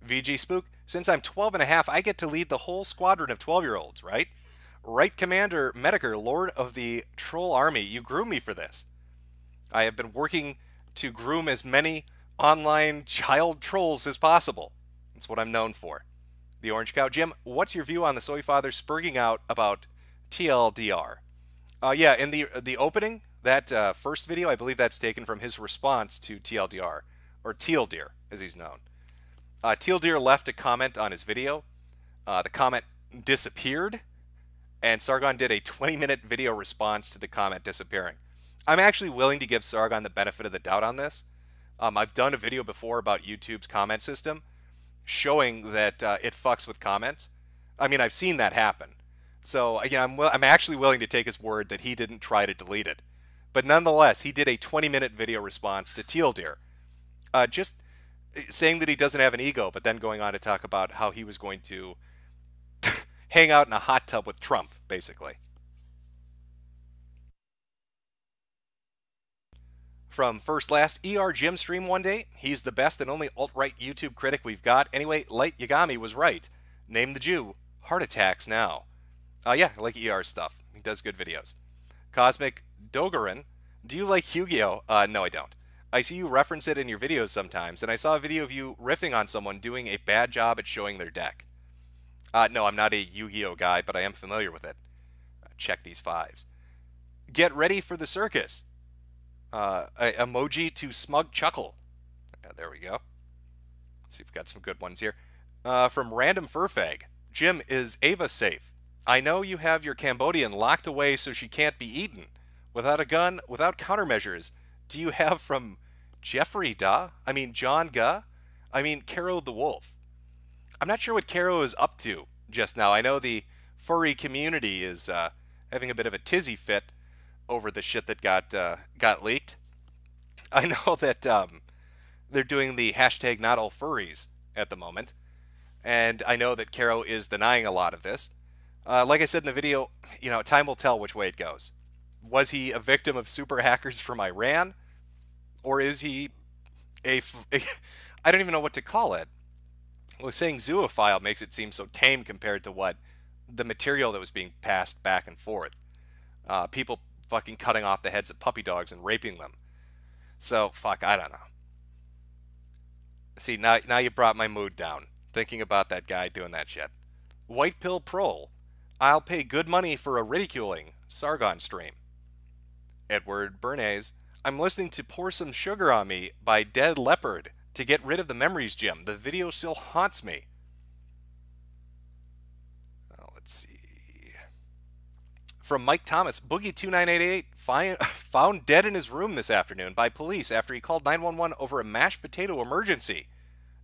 VG Spook, since I'm 12 and a half, I get to lead the whole squadron of 12-year-olds, right? Right, Commander Metokur, Lord of the Troll Army, you groom me for this. I have been working to groom as many online child trolls as possible. That's what I'm known for. The Orange Cow, Jim, what's your view on the Soy Father spurging out about TLDR? Yeah, in the opening, that first video, I believe that's taken from his response to TLDR, or Teal'Deer, as he's known. Teal'Deer left a comment on his video. The comment disappeared, and Sargon did a 20-minute video response to the comment disappearing. I'm actually willing to give Sargon the benefit of the doubt on this. I've done a video before about YouTube's comment system, showing that it fucks with comments. I mean, I've seen that happen. So, again, I'm actually willing to take his word that he didn't try to delete it. But nonetheless, he did a 20-minute video response to Teal'Deer. Just saying that he doesn't have an ego, but then going on to talk about how he was going to hang out in a hot tub with Trump, basically. From First Last, ER Jim stream one day. He's the best and only alt-right YouTube critic we've got. Anyway, Light Yagami was right. Name the Jew. Heart attacks now. Yeah, I like ER stuff. He does good videos. Cosmic Dogarin, do you like Yu-Gi-Oh? No, I don't. I see you reference it in your videos sometimes, and I saw a video of you riffing on someone doing a bad job at showing their deck. No, I'm not a Yu-Gi-Oh guy, but I am familiar with it. Check these fives. Get ready for the circus. Emoji to smug chuckle. There we go. Let's see if we've got some good ones here. From Random Furfag. Jim, is Ava safe? I know you have your Cambodian locked away so she can't be eaten. Without a gun, without countermeasures. Do you have from Jeffrey John Guh? Caro the Wolf. I'm not sure what Caro is up to just now. I know the furry community is having a bit of a tizzy fit over the shit that got leaked. I know that they're doing the hashtag not all furries at the moment. And I know that Caro is denying a lot of this. Like I said in the video, time will tell which way it goes. Was he a victim of super hackers from Iran? Or is he I don't even know what to call it. Well, saying zoophile makes it seem so tame compared to what the material that was being passed back and forth. People fucking cutting off the heads of puppy dogs and raping them. So, fuck, I don't know. See, now you brought my mood down, thinking about that guy doing that shit. White Pill Prol. I'll pay good money for a ridiculing Sargon stream. Edward Bernays. I'm listening to Pour Some Sugar on Me by Dead Leopard to get rid of the memories, Jim. The video still haunts me. Let's see. From Mike Thomas, Boogie2988 found dead in his room this afternoon by police after he called 911 over a mashed potato emergency.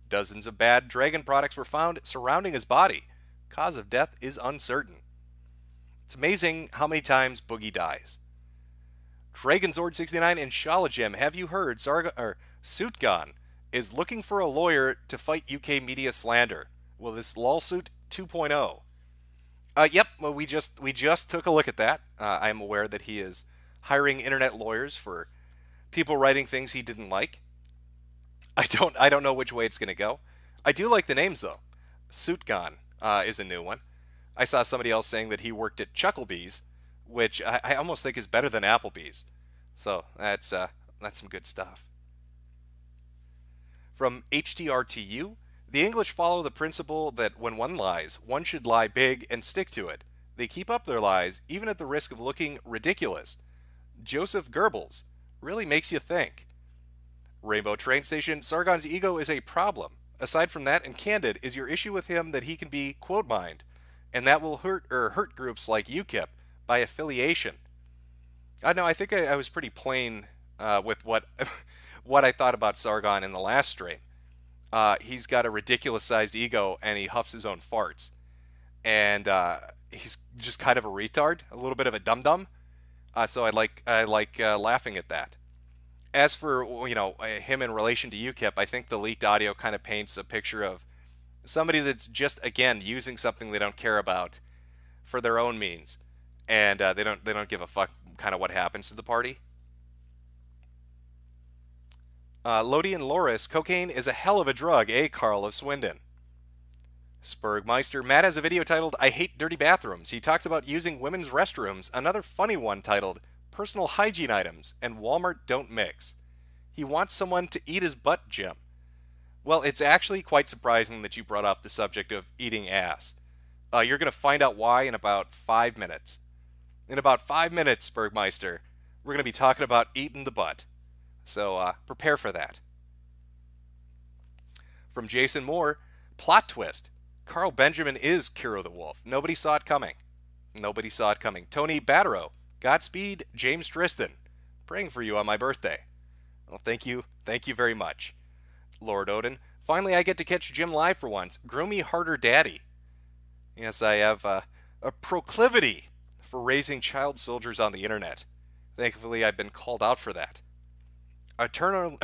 Dozens of bad Dragon products were found surrounding his body. Cause of death is uncertain. It's amazing how many times Boogie dies. Dragonzord69, Inshallah Jim, have you heard Suitgon is looking for a lawyer to fight UK media slander? Well, this lawsuit 2.0. Yep, well, we just took a look at that. I am aware that he is hiring internet lawyers for people writing things he didn't like. I don't know which way it's going to go. I do like the names though. Suitgon is a new one. I saw somebody else saying that he worked at Chucklebee's, which I almost think is better than Applebee's. So that's some good stuff. From HTRTU, the English follow the principle that when one lies, one should lie big and stick to it. They keep up their lies, even at the risk of looking ridiculous. Joseph Goebbels really makes you think. Rainbow Train Station, Sargon's ego is a problem. Aside from that, and candid, is your issue with him that he can be quote mined, and that will hurt groups like UKIP by affiliation? I know. I think I was pretty plain with what what I thought about Sargon in the last stream. He's got a ridiculous-sized ego, and he huffs his own farts, and he's just kind of a retard, a little bit of a dum-dum. So I like laughing at that. As for him in relation to UKIP, I think the leaked audio kind of paints a picture of somebody that's just again using something they don't care about for their own means, and they don't give a fuck kind of what happens to the party. Lodi and Loris, cocaine is a hell of a drug, eh, Carl of Swindon? Spurgmeister, Matt has a video titled I Hate Dirty Bathrooms. He talks about using women's restrooms. Another funny one titled Personal Hygiene Items and Walmart Don't Mix. He wants someone to eat his butt, Jim. Well, it's actually quite surprising that you brought up the subject of eating ass. You're going to find out why in about 5 minutes. In about 5 minutes, Spurgmeister, we're going to be talking about eating the butt. So prepare for that. From Jason Moore, plot twist. Carl Benjamin is Kiro the Wolf. Nobody saw it coming. Nobody saw it coming. Tony Battero, Godspeed, James Tristan. Praying for you on my birthday. Well, thank you. Thank you very much. Lord Odin, finally I get to catch Jim live for once. Grow me harder, daddy. Yes, I have a proclivity for raising child soldiers on the internet. Thankfully, I've been called out for that. Eternal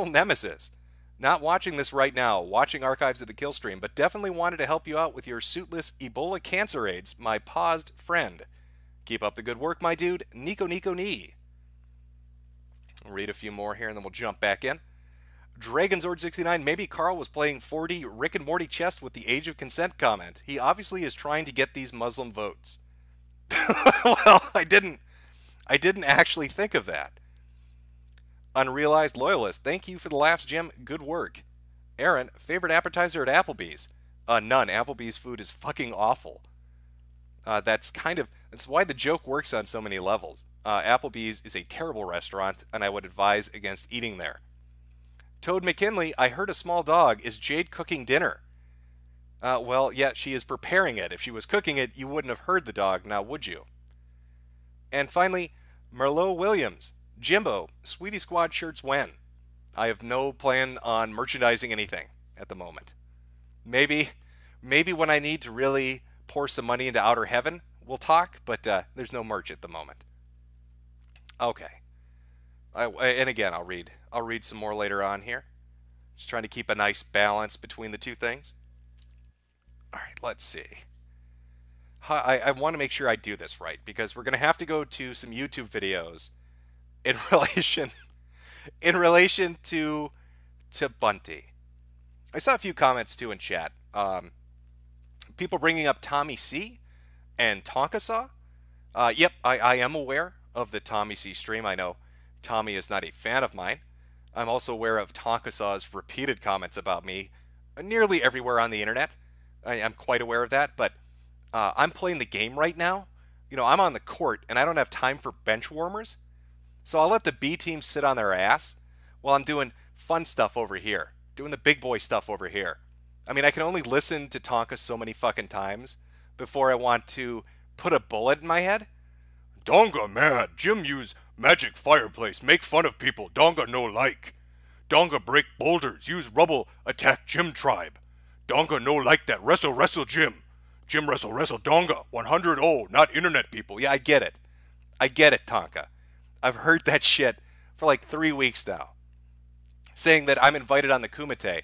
Nemesis. Not watching this right now, watching archives of the kill stream, but definitely wanted to help you out with your suitless Ebola cancer AIDS, my paused friend. Keep up the good work, my dude. Nico Nico Ni. I'll read a few more here and then we'll jump back in. Dragonzord69, maybe Carl was playing 4D Rick and Morty chess with the age of consent comment. He obviously is trying to get these Muslim votes. Well, I didn't actually think of that. Unrealized Loyalist, thank you for the laughs, Jim. Good work. Aaron, favorite appetizer at Applebee's? None. Applebee's food is fucking awful. That's why the joke works on so many levels. Applebee's is a terrible restaurant, and I would advise against eating there. Toad McKinley, I heard a small dog. Is Jade cooking dinner? Well, yeah, she is preparing it. If she was cooking it, you wouldn't have heard the dog, now would you? And finally, Merlot Williams. Jimbo, Sweetie Squad shirts when? I have no plan on merchandising anything at the moment. Maybe when I need to really pour some money into Outer Heaven, we'll talk, but there's no merch at the moment. Okay. And again, I'll read some more later on here. Just trying to keep a nice balance between the two things. All right, let's see. I want to make sure I do this right, because we're going to have to go to some YouTube videos in relation to Bunty. I saw a few comments too in chat. People bringing up Tommy C and Tonka Saw. Yep, I am aware of the Tommy C stream. I know Tommy is not a fan of mine. I'm also aware of Tonka Saw's repeated comments about me nearly everywhere on the internet. I'm quite aware of that, but I'm playing the game right now. You know, I'm on the court and I don't have time for bench warmers. So I'll let the B team sit on their ass while I'm doing fun stuff over here, doing the big boy stuff over here. I mean, I can only listen to Tonka so many fucking times before I want to put a bullet in my head. Donga mad. Jim use magic fireplace. Make fun of people. Donga no like. Donga break boulders. Use rubble. Attack Jim tribe. Donga no like that. Wrestle Jim. Jim wrestle Donga. 100-0. Not internet people. Yeah, I get it. I get it, Tonka. I've heard that shit for like 3 weeks now. Saying that I'm invited on the Kumite.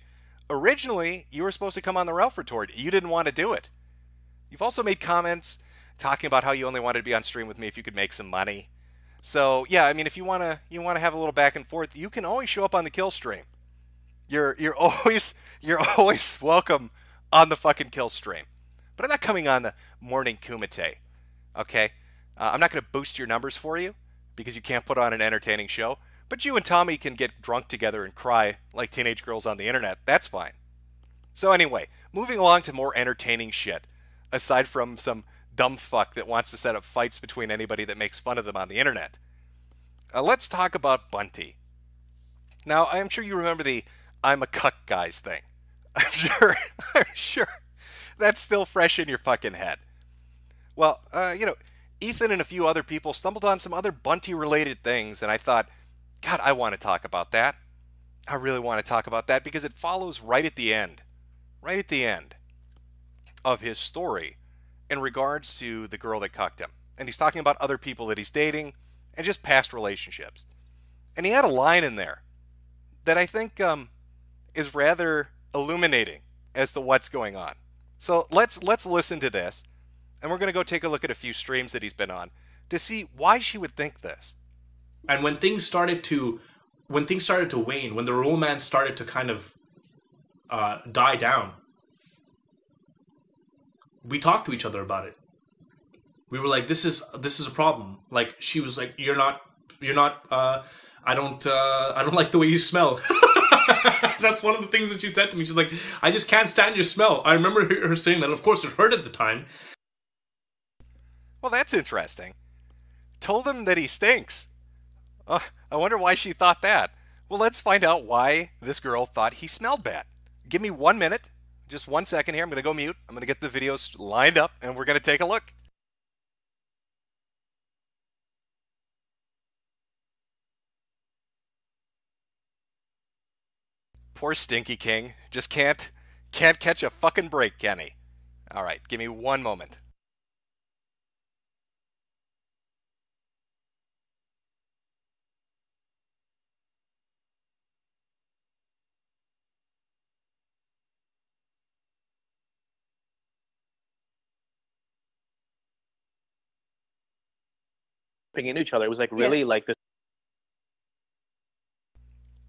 Originally, you were supposed to come on the Ralph Retort. You didn't want to do it. You've also made comments talking about how you only wanted to be on stream with me if you could make some money. So, yeah, I mean, if you want to have a little back and forth, you can always show up on the kill stream. You're always welcome on the fucking kill stream. But I'm not coming on the morning Kumite. Okay? I'm not going to boost your numbers for you because you can't put on an entertaining show. But you and Tommy can get drunk together and cry like teenage girls on the internet. That's fine. So anyway, moving along to more entertaining shit. Aside from some dumb fuck that wants to set up fights between anybody that makes fun of them on the internet. Let's talk about Bunty. Now, I'm sure you remember the I'm a cuck guys thing. I'm sure. I'm sure that's still fresh in your fucking head. Well, Ethan and a few other people stumbled on some other Bunty-related things, and I thought, God, I want to talk about that. I really want to talk about that because it follows right at the end of his story in regards to the girl that cucked him. And he's talking about other people that he's dating and just past relationships. And he had a line in there that I think is rather illuminating as to what's going on. So let's listen to this, and we're going to go take a look at a few streams that he's been on to see why she would think this. And when things started to wane, when the romance started to kind of die down, we talked to each other about it. We were like, this is a problem. Like, she was like, you're not I don't like the way you smell. That's one of the things that she said to me. She's like, I just can't stand your smell. I remember her saying that. Of course, it hurt at the time. Well, that's interesting. Told him that he stinks. I wonder why she thought that. Well, let's find out why this girl thought he smelled bad. Give me 1 minute. Just 1 second here. I'm going to go mute. I'm going to get the videos lined up, and we're going to take a look. Poor Stinky King. Just can't catch a fucking break, can he? All right, give me 1 moment. Into each other. It was like really like this.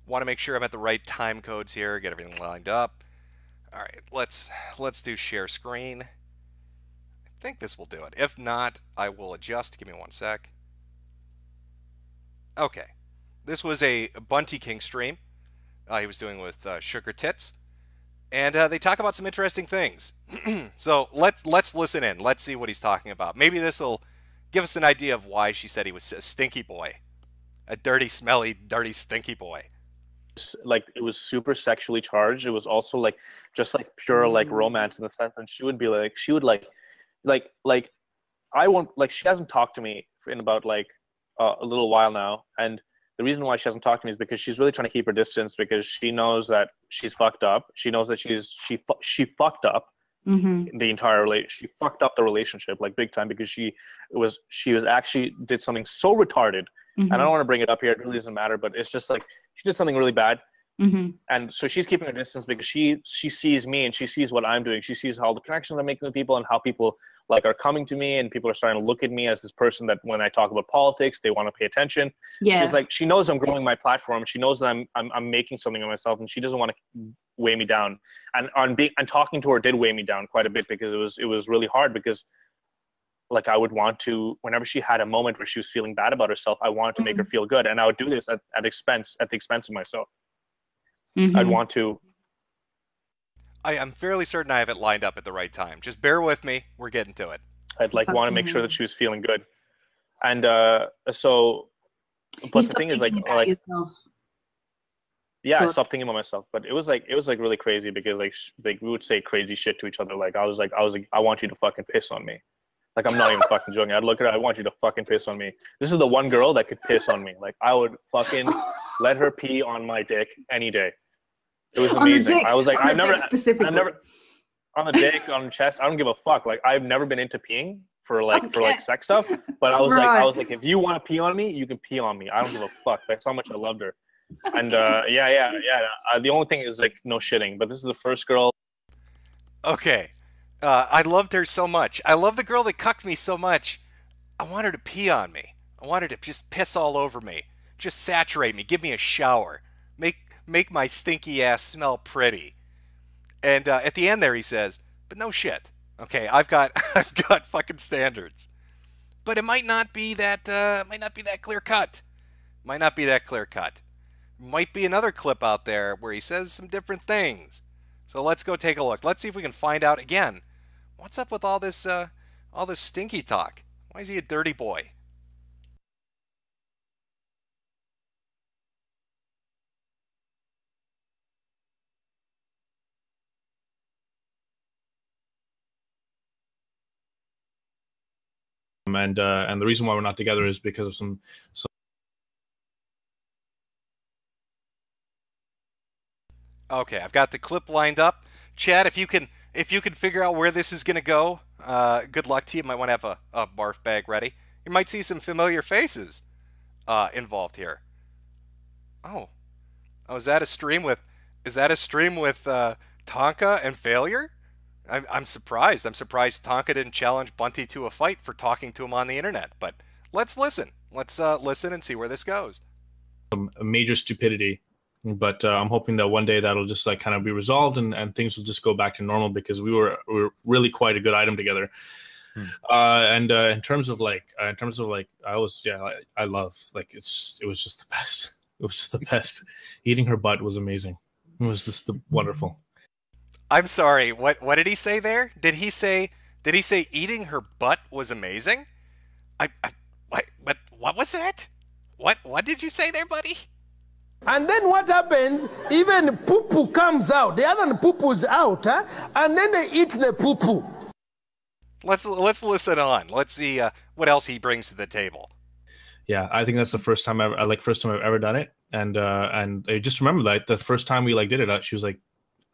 Want to make sure I'm at the right time codes here, get everything lined up. All right, let's do share screen. I think this will do it. If not, I will adjust. Give me 1 sec. Okay, this was a Bunty King stream he was doing with Sugar Tits, and they talk about some interesting things. So let's listen in. Let's see what he's talking about. Maybe this will give us an idea of why she said he was a stinky boy, a dirty, smelly, dirty, stinky boy. Like, it was super sexually charged. It was also like just like pure like romance in the sense, and she would I won't, like, she hasn't talked to me in about like a little while now, and the reason why she hasn't talked to me is because she's really trying to keep her distance, because she knows that she's fucked up. She knows that she fucked up the entire relationship. She fucked up the relationship like big time, because she was actually did something so retarded. And I don't want to bring it up here, it really doesn't matter, but it's just like she did something really bad. And so she's keeping her distance because she sees me and she sees what I'm doing. She sees how the connections I'm making with people and how people like are coming to me, and people are starting to look at me as this person that when I talk about politics, they want to pay attention. She's like, she knows I'm growing my platform. She knows that I'm making something of myself, and she doesn't want to weigh me down. And talking to her did weigh me down quite a bit, because it was really hard, because like I would want to, whenever she had a moment where she was feeling bad about herself, I wanted to make her feel good, and I would do this at the expense of myself. I'd want to. I'm fairly certain I have it lined up at the right time. Just bear with me. We're getting to it. I'd like want to make sure that she was feeling good, and so. But the thing is, like yeah, I stopped thinking about myself. But it was like really crazy, because like we would say crazy shit to each other. Like I was like, I want you to fucking piss on me. Like, I'm not even fucking joking. I'd look at her, I want you to fucking piss on me. This is the one girl that could piss on me. Like, I would fucking let her pee on my dick any day. It was amazing. I was like, I've never on the dick, on the chest. I don't give a fuck. Like, I've never been into peeing for sex stuff. But I was like, if you want to pee on me, you can pee on me. I don't give a fuck. That's how much I loved her. And yeah. The only thing is like no shitting. But this is the first girl. Okay. I loved her so much. I love the girl that cucked me so much. I want her to pee on me. I want her to just piss all over me. Just saturate me. Give me a shower. Make my stinky ass smell pretty. And at the end there he says, but no shit. Okay, I've got fucking standards. But it might not be that clear cut. Might be another clip out there where he says some different things. So let's go take a look. Let's see if we can find out again. What's up with all this stinky talk? Why is he a dirty boy? and the reason why we're not together is because of some. Okay, I've got the clip lined up. Chad, if you can figure out where this is going to go, good luck to you. You might want to have a barf bag ready. You might see some familiar faces involved here. Oh, is that a stream with Tonka and Failure? I'm surprised. I'm surprised Tonka didn't challenge Bunty to a fight for talking to him on the internet. But let's listen. Let's listen and see where this goes. Some major stupidity. But I'm hoping that one day that'll just like kind of be resolved and things will just go back to normal, because we were really quite a good item together. And in terms of like I love, like, it was just the best. It was just the best. Eating her butt was amazing. It was just wonderful. I'm sorry. What did he say there? Did he say eating her butt was amazing? What was that? What did you say there, buddy? And then what happens, even poo-poo comes out. The other poo-poo's out, and then they eat the poo-poo. Let's listen on. Let's see what else he brings to the table. Yeah, I think that's the first time I've ever done it. And I just remember that the first time we like did it, she was like,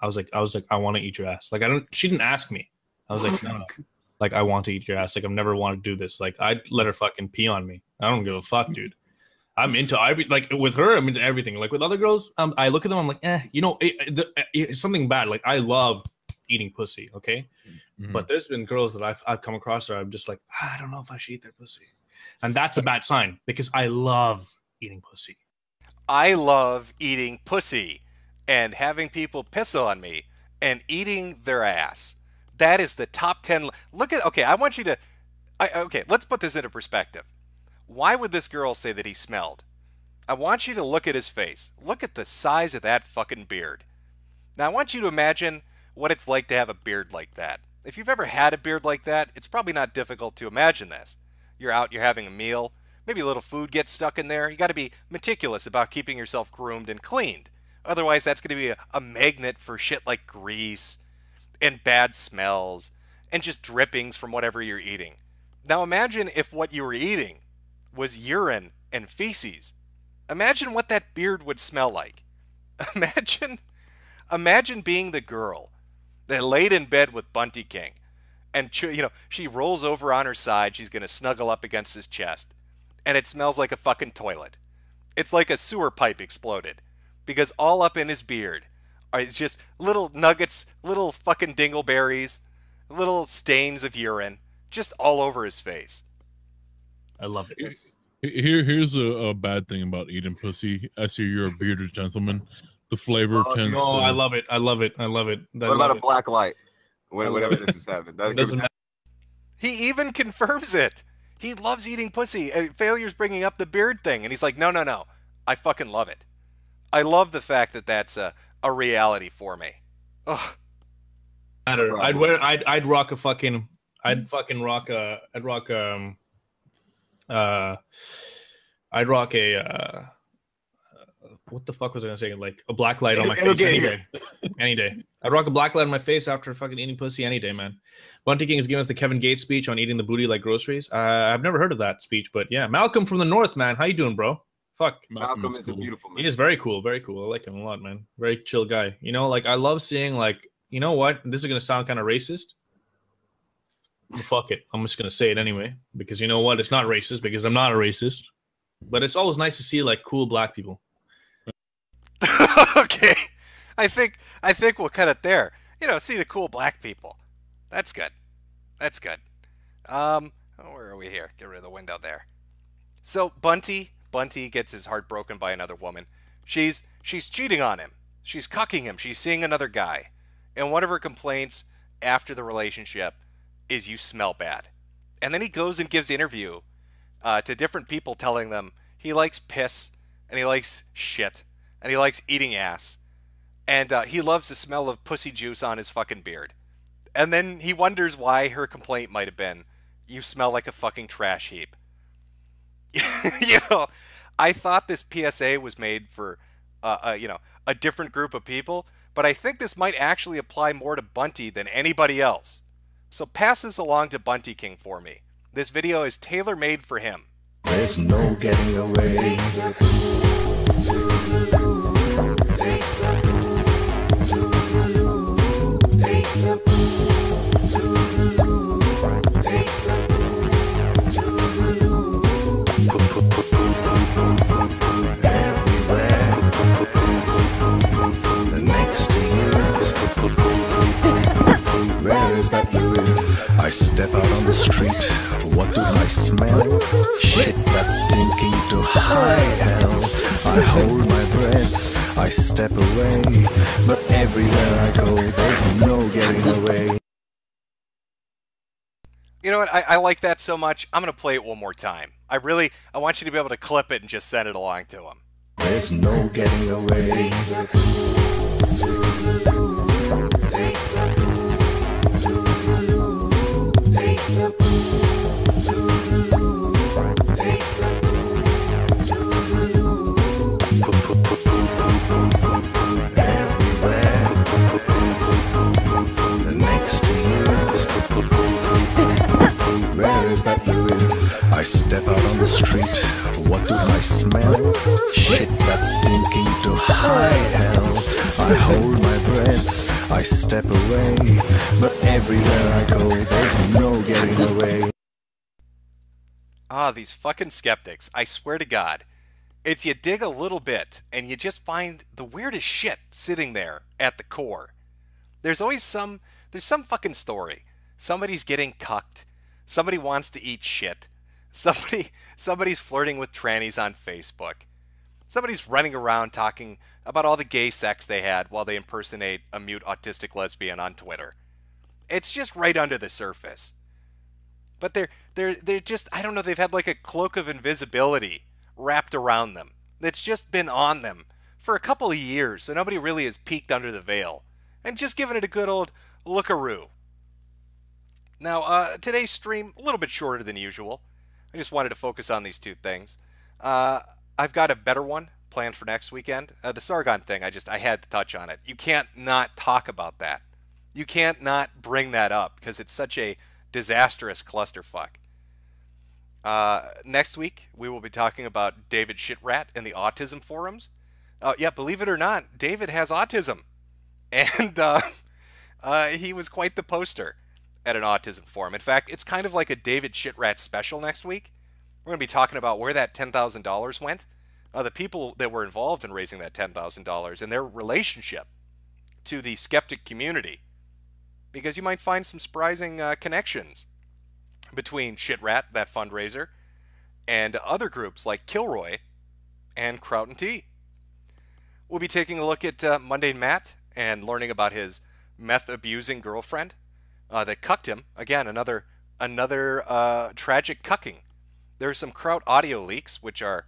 I was like, I want to eat your ass. Like, she didn't ask me. I was like, no. Like, I want to eat your ass. Like, I've never wanted to do this. Like, I'd let her fucking pee on me. I don't give a fuck, dude. I'm into like with her. I'm into everything. Like with other girls, I look at them. I'm like, it's something bad. Like I love eating pussy. Okay, but there's been girls that I've come across where I'm just like, I don't know if I should eat their pussy, and that's a bad sign because I love eating pussy. I love eating pussy and having people piss on me and eating their ass. That is the top 10. I want you to. Let's put this into perspective. Why would this girl say that he smelled? I want you to look at his face. Look at the size of that fucking beard. Now I want you to imagine what it's like to have a beard like that. If you've ever had a beard like that, it's probably not difficult to imagine this. You're out, you're having a meal, maybe a little food gets stuck in there. You got to be meticulous about keeping yourself groomed and cleaned. Otherwise, that's going to be a magnet for shit like grease and bad smells and just drippings from whatever you're eating. Now imagine if what you were eating was urine and feces. Imagine what that beard would smell like. Imagine being the girl that laid in bed with Bunty King, and she rolls over on her side. She's gonna snuggle up against his chest, and it smells like a fucking toilet. It's like a sewer pipe exploded, because all up in his beard are just little nuggets, little fucking dingleberries, little stains of urine, just all over his face. I love it. Here's a bad thing about eating pussy. I see you're a bearded gentleman. The flavor tends to... I love it. What about a black light? Whatever this is having. He even confirms it. He loves eating pussy. Failure's bringing up the beard thing, and he's like, no. I fucking love it. I love the fact that that's a reality for me. Ugh. I'd rock a fucking... I'd rock a what the fuck was I gonna say? Like a black light on my face any day. I'd rock a black light on my face after fucking eating pussy any day, man. Bunty King is giving us the Kevin Gates speech on eating the booty like groceries. I've never heard of that speech, but yeah, Malcolm from the North, man. How you doing, bro? Fuck, Malcolm is a beautiful man. He is very cool, very cool. I like him a lot, man. Very chill guy. You know, like I love seeing like, you know what? This is gonna sound kind of racist. Fuck it. I'm just going to say it anyway, because you know what? It's not racist because I'm not a racist, but it's always nice to see like cool black people. Okay. I think we'll cut it there. See the cool black people. That's good. Where are we here? Get rid of the window there. So Bunty gets his heart broken by another woman. She's cheating on him. She's cucking him. She's seeing another guy. And one of her complaints after the relationship is you smell bad. And then he goes and gives interview to different people telling them he likes piss and he likes shit and he likes eating ass and he loves the smell of pussy juice on his fucking beard. And then he wonders why her complaint might have been, you smell like a fucking trash heap. I thought this PSA was made for a different group of people, but I think this might actually apply more to Bunty than anybody else. So pass this along to Bunty King for me. This video is tailor-made for him. There's no getting away. Where is that you live? I step out on the street. What do I smell? Shit that's stinking to high hell. I hold my breath. I step away. But everywhere I go, there's no getting away. You know what? I like that so much. I'm going to play it one more time. I want you to be able to clip it and just send it along to him. There's no getting away. Where is that you live? I step out on the street. What do I smell? Shit that's stinking to high hell. I hold my breath. I step away. But everywhere I go, there's no getting away. Ah, these fucking skeptics. I swear to God. It's you dig a little bit, and you just find the weirdest shit sitting there at the core. There's some fucking story. Somebody's getting cucked. Somebody wants to eat shit. Somebody's flirting with trannies on Facebook. Somebody's running around talking about all the gay sex they had while they impersonate a mute autistic lesbian on Twitter. It's just right under the surface. But they're just, I don't know, they've had like a cloak of invisibility wrapped around them that's just been on them for a couple of years, so nobody really has peeked under the veil and just given it a good old lookaroo. Now, today's stream, a little bit shorter than usual. I just wanted to focus on these two things. I've got a better one planned for next weekend. The Sargon thing, I had to touch on it. You can't not talk about that. You can't not bring that up because it's such a disastrous clusterfuck. Next week, we will be talking about David Shitrat and the autism forums. Yeah, believe it or not, David has autism. And he was quite the poster at an autism forum. In fact, it's kind of like a David Shitrat special next week. We're going to be talking about where that $10,000 went, the people that were involved in raising that $10,000, and their relationship to the skeptic community. Because you might find some surprising connections between Shitrat, that fundraiser, and other groups like Kilroy and Kraut and Tea. We'll be taking a look at Monday Matt and learning about his meth-abusing girlfriend that cucked him. Again, another tragic cucking. There's some Kraut audio leaks, which are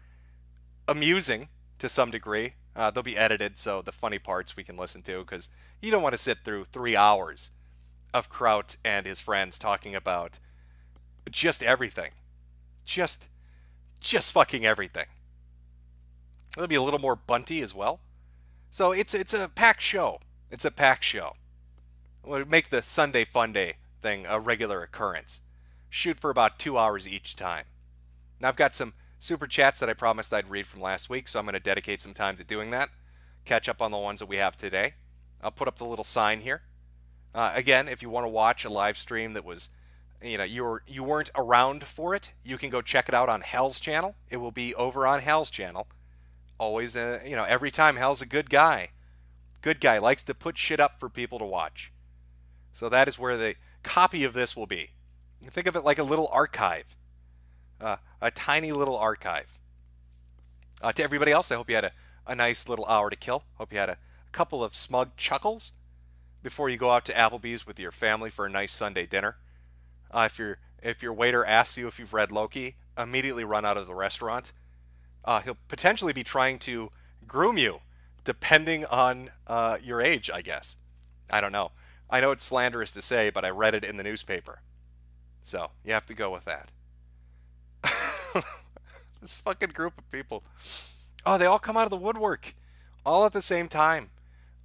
amusing to some degree. They'll be edited, so the funny parts we can listen to, because you don't want to sit through 3 hours of Kraut and his friends talking about just everything. Just fucking everything. There'll be a little more bunty as well. So it's a packed show. It's a packed show. We'll make the Sunday Funday thing a regular occurrence. Shoot for about 2 hours each time. Now I've got some super chats that I promised I'd read from last week, so I'm going to dedicate some time to doing that. Catch up on the ones that we have today. I'll put up the little sign here. Again, if you want to watch a live stream that was, you weren't around for it, you can go check it out on Hal's channel. It will be over on Hal's channel. Always, every time Hal's a good guy. Good guy, likes to put shit up for people to watch. So that is where the copy of this will be. You can think of it like a little archive. A tiny little archive. To everybody else, I hope you had a nice little hour to kill. Hope you had a couple of smug chuckles before you go out to Applebee's with your family for a nice Sunday dinner. If your waiter asks you if you've read Loki, immediately run out of the restaurant. He'll potentially be trying to groom you, depending on your age, I guess. I don't know. I know it's slanderous to say, but I read it in the newspaper. So, you have to go with that. This fucking group of people. Oh, they all come out of the woodwork. All at the same time.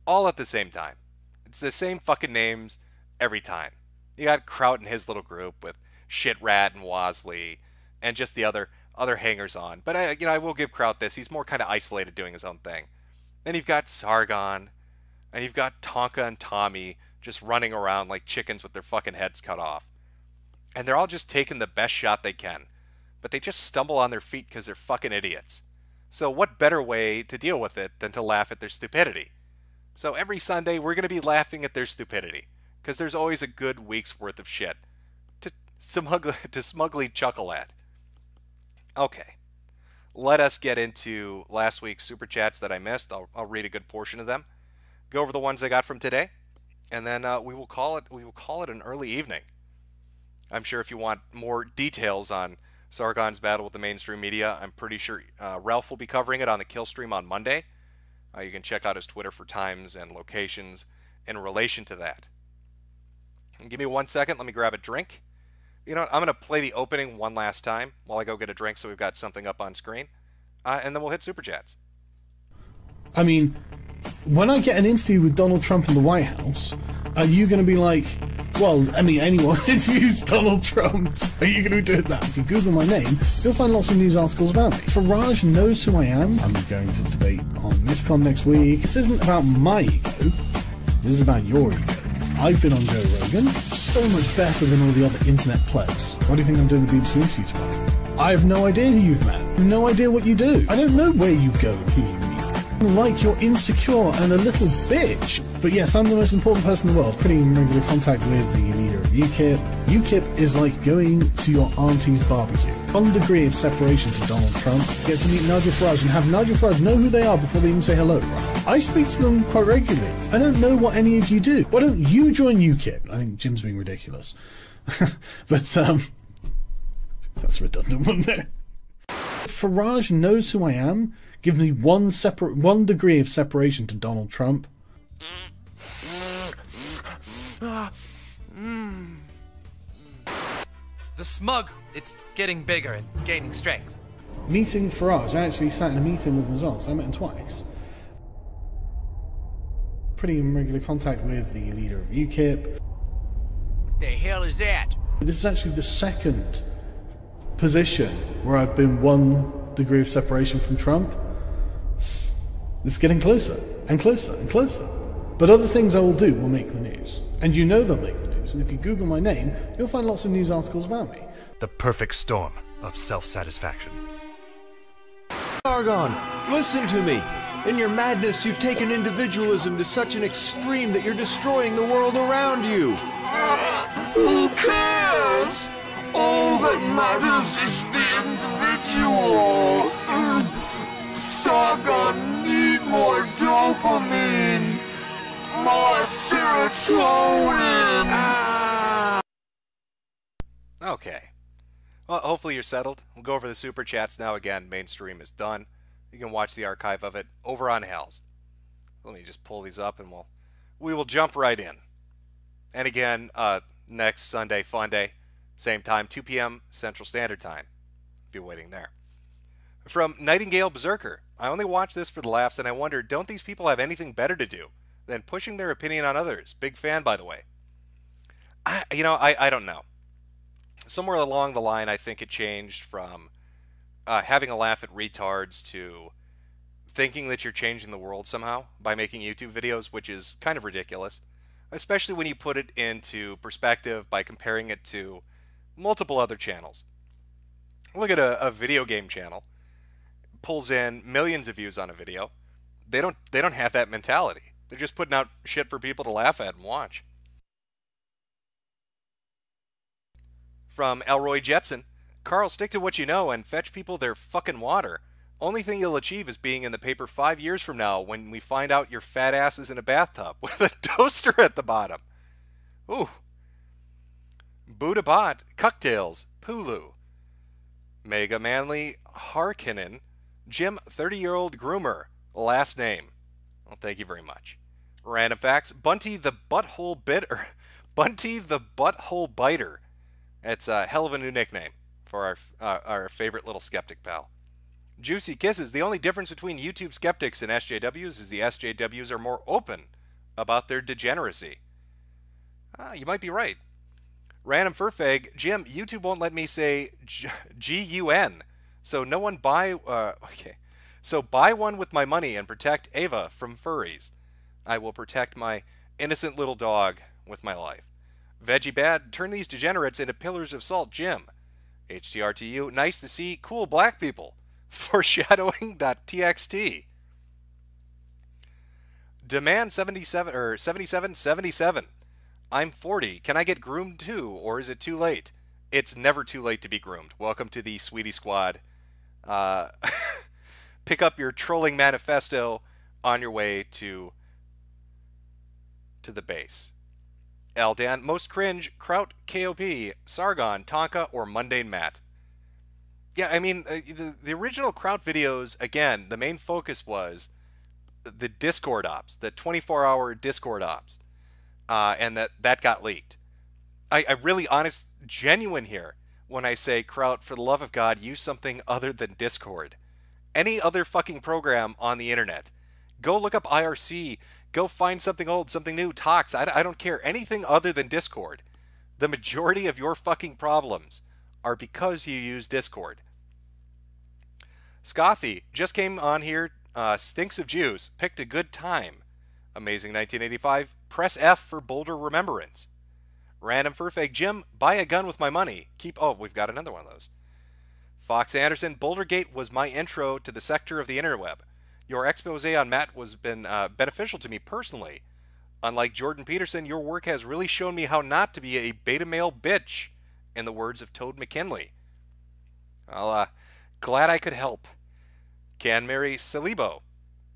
All at the same time. It's the same fucking names every time. You got Kraut and his little group with Shit Rat and Wosley, and just the other hangers on. But I will give Kraut this. He's more kind of isolated, doing his own thing. Then you've got Sargon, and you've got Tonka and Tommy just running around like chickens with their fucking heads cut off. And they're all just taking the best shot they can. But they just stumble on their feet because they're fucking idiots. So what better way to deal with it than to laugh at their stupidity? So every Sunday we're going to be laughing at their stupidity. Because there's always a good week's worth of shit to smugly chuckle at. Okay. Let us get into last week's Super Chats that I missed. I'll read a good portion of them. Go over the ones I got from today. And then we will call it an early evening. I'm sure if you want more details on Sargon's battle with the mainstream media, I'm pretty sure Ralph will be covering it on the Kill stream on Monday. You can check out his Twitter for times and locations in relation to that. And give me 1 second. Let me grab a drink. You know what? I'm going to play the opening one last time while I go get a drink so we've got something up on screen. And then we'll hit Super Chats. I mean, when I get an interview with Donald Trump in the White House, are you going to be like, well, I mean, anyone interviews Donald Trump, are you going to be doing that? If you Google my name, you'll find lots of news articles about me. Farage knows who I am. I'm going to debate on MIFCON next week. This isn't about my ego. This is about your ego. I've been on Joe Rogan, so much better than all the other internet plebs. Why do you think I'm doing the BBC interview tomorrow? I have no idea who you've met. I have no idea what you do. I don't know where you go and who you meet. Like you're insecure and a little bitch. But yes, I'm the most important person in the world, putting in regular contact with the leader of UKIP. UKIP is like going to your auntie's barbecue. 1 degree of separation from Donald Trump. Get to meet Nigel Farage and have Nigel Farage know who they are before they even say hello. I speak to them quite regularly. I don't know what any of you do. Why don't you join UKIP? I think Jim's being ridiculous. But, that's redundant, wasn't it? Farage knows who I am. Give me 1 degree of separation to Donald Trump. The smug, it's getting bigger and gaining strength. Meeting Farage, I actually sat in a meeting with him as well, so I met him twice. Pretty in regular contact with the leader of UKIP. What the hell is that? This is actually the second position where I've been 1 degree of separation from Trump. It's getting closer and closer and closer. But other things I will do will make the news. And you know they'll make the news. And if you Google my name, you'll find lots of news articles about me. The perfect storm of self-satisfaction. Sargon, listen to me. In your madness, you've taken individualism to such an extreme that you're destroying the world around you. Who cares? All that matters is the individual. Sargon, need more dopamine. More serotonin. Okay. Well, hopefully you're settled. We'll go over the Super Chats now. Again, mainstream is done. You can watch the archive of it over on Hell's. Let me just pull these up and we will jump right in. And again, next Sunday, Funday, same time, 2 p.m. Central Standard Time. Be waiting there. From Nightingale Berserker, I only watch this for the laughs, and I wonder, don't these people have anything better to do than pushing their opinion on others? Big fan, by the way. I don't know. Somewhere along the line, I think it changed from having a laugh at retards to thinking that you're changing the world somehow by making YouTube videos, which is kind of ridiculous, especially when you put it into perspective by comparing it to multiple other channels. Look at a video game channel. Pulls in millions of views on a video. They don't have that mentality. They're just putting out shit for people to laugh at and watch. From Elroy Jetson, Carl, stick to what you know and fetch people their fucking water. Only thing you'll achieve is being in the paper 5 years from now when we find out your fat ass is in a bathtub with a toaster at the bottom. Ooh. Buddha Bot, Cocktails, Pulu. Mega Manly Harkinen, Jim 30-year-old groomer, last name. Well, thank you very much. Random facts, Bunty the Butthole Biter. It's a hell of a new nickname for our favorite little skeptic pal. Juicy Kisses, the only difference between YouTube skeptics and SJWs is the SJWs are more open about their degeneracy. You might be right. Random Furfag, Jim, YouTube won't let me say G-U-N. So no one buy... okay. So buy one with my money and protect Ava from furries. I will protect my innocent little dog with my life. Veggie Bad, turn these degenerates into pillars of salt, Jim. HTRTU, nice to see cool black people. Foreshadowing.txt. Demand 77. I'm 40. Can I get groomed too, or is it too late? It's never too late to be groomed. Welcome to the Sweetie Squad. Pick up your trolling manifesto on your way to the base. Eldan, most cringe, Kraut, KOP, Sargon, Tonka, or Mundane Matt. Yeah, I mean, the original Kraut videos, again, the main focus was the Discord ops, the 24-hour Discord ops, and that got leaked. I really honest, genuine here when I say, Kraut, for the love of God, use something other than Discord. Any other fucking program on the internet. Go look up IRC. Go find something old, something new, Tox. I don't care. Anything other than Discord. The majority of your fucking problems are because you use Discord. Scothy just came on here. Stinks of Jews. Picked a good time. Amazing 1985. Press F for Boulder Remembrance. Random Furfake Jim. Buy a gun with my money. Oh, we've got another one of those. Fox Anderson. Bouldergate was my intro to the sector of the interweb. Your expose on Matt has been beneficial to me personally. Unlike Jordan Peterson, your work has really shown me how not to be a beta male bitch, in the words of Toad McKinley. Well, glad I could help. Can marry Salibo.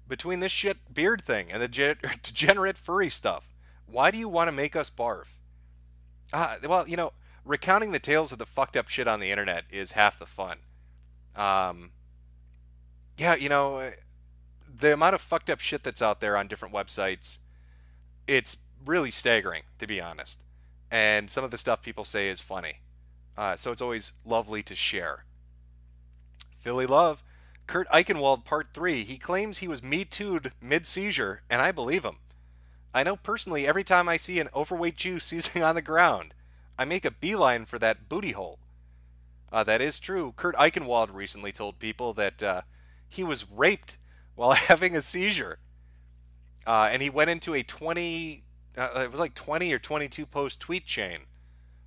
Between this shit beard thing and the degenerate furry stuff, why do you want to make us barf? Well, you know, recounting the tales of the fucked up shit on the internet is half the fun. Yeah, you know, the amount of fucked up shit that's out there on different websites, it's really staggering, to be honest. And some of the stuff people say is funny. So it's always lovely to share. Philly Love, Kurt Eichenwald Part 3. He claims he was Me Too'd mid-seizure, and I believe him. I know personally every time I see an overweight Jew seizing on the ground, I make a beeline for that booty hole. That is true. Kurt Eichenwald recently told people that he was raped while having a seizure. And he went into a 20 or 22 post tweet chain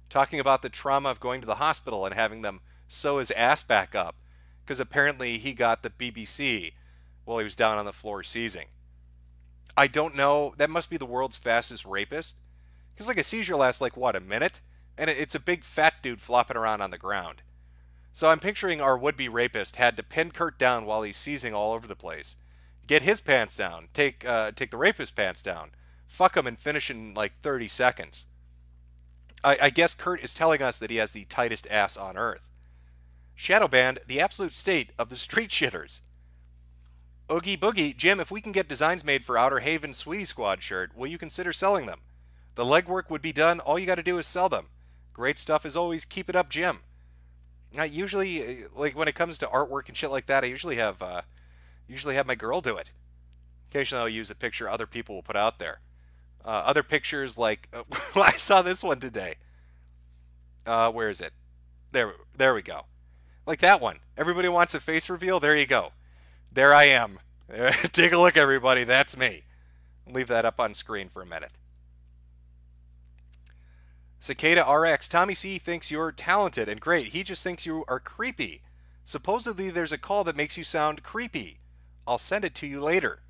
talking about the trauma of going to the hospital and having them sew his ass back up because apparently he got the BBC while he was down on the floor seizing. I don't know. That must be the world's fastest rapist. Because like a seizure lasts like, what, a minute? And it's a big fat dude flopping around on the ground. So I'm picturing our would-be rapist had to pin Kurt down while he's seizing all over the place. Get his pants down. Take the rapist's pants down. Fuck him and finish in like 30 seconds. I guess Kurt is telling us that he has the tightest ass on earth. Shadowband, the absolute state of the street shitters. Oogie Boogie, Jim, if we can get designs made for Outer Haven Sweetie Squad shirt, will you consider selling them? The legwork would be done. All you got to do is sell them. Great stuff as always. Keep it up, Jim. I usually, like when it comes to artwork and shit like that, I usually have my girl do it. Occasionally I'll use a picture other people will put out there. Other pictures like, I saw this one today. Where is it? There we go. Like that one. Everybody wants a face reveal. There you go. There I am. Take a look, everybody. That's me. Leave that up on screen for a minute. Cicada RX. Tommy C thinks you're talented and great. He just thinks you are creepy. Supposedly there's a call that makes you sound creepy. I'll send it to you later.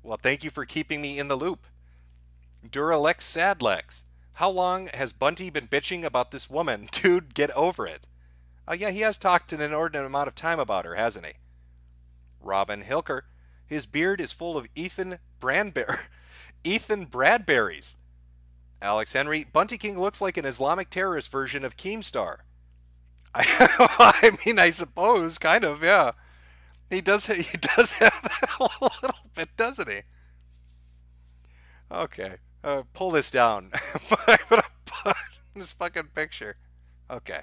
Well, thank you for keeping me in the loop. Duralex Sadlex. How long has Bunty been bitching about this woman? Dude, get over it. Yeah, he has talked an inordinate amount of time about her, hasn't he? Robin Hilker. His beard is full of Ethan Bradberries. Alex Henry. Bunty King looks like an Islamic terrorist version of Keemstar. I mean, I suppose, kind of, yeah. He does have that a little bit, doesn't he? Okay. Pull this down. I'm gonna put this fucking picture. Okay.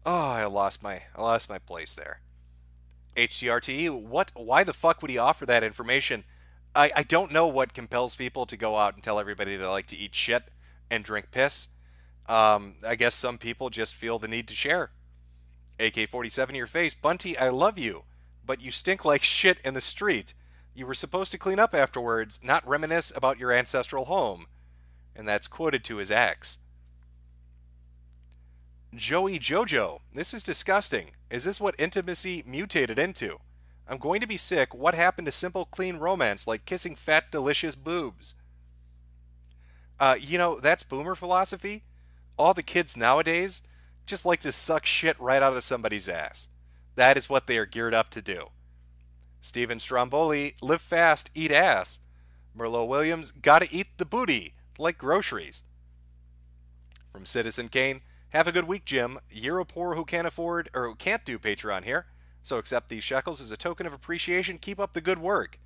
Oh, I lost my place there. HTRTE, what? Why the fuck would he offer that information? I don't know what compels people to go out and tell everybody they like to eat shit and drink piss. I guess some people just feel the need to share. AK-47 in your face. Bunty, I love you, but you stink like shit in the street. You were supposed to clean up afterwards, not reminisce about your ancestral home. And that's quoted to his ex. Joey Jojo, this is disgusting. Is this what intimacy mutated into? I'm going to be sick. What happened to simple, clean romance like kissing fat, delicious boobs? That's boomer philosophy. All the kids nowadays just like to suck shit right out of somebody's ass. That is what they are geared up to do. Steven Stromboli, live fast, eat ass. Merlot Williams, gotta eat the booty, like groceries. From Citizen Kane, have a good week, Jim. You're a poor who can't afford, or who can't do Patreon here, so accept these shekels as a token of appreciation. Keep up the good work.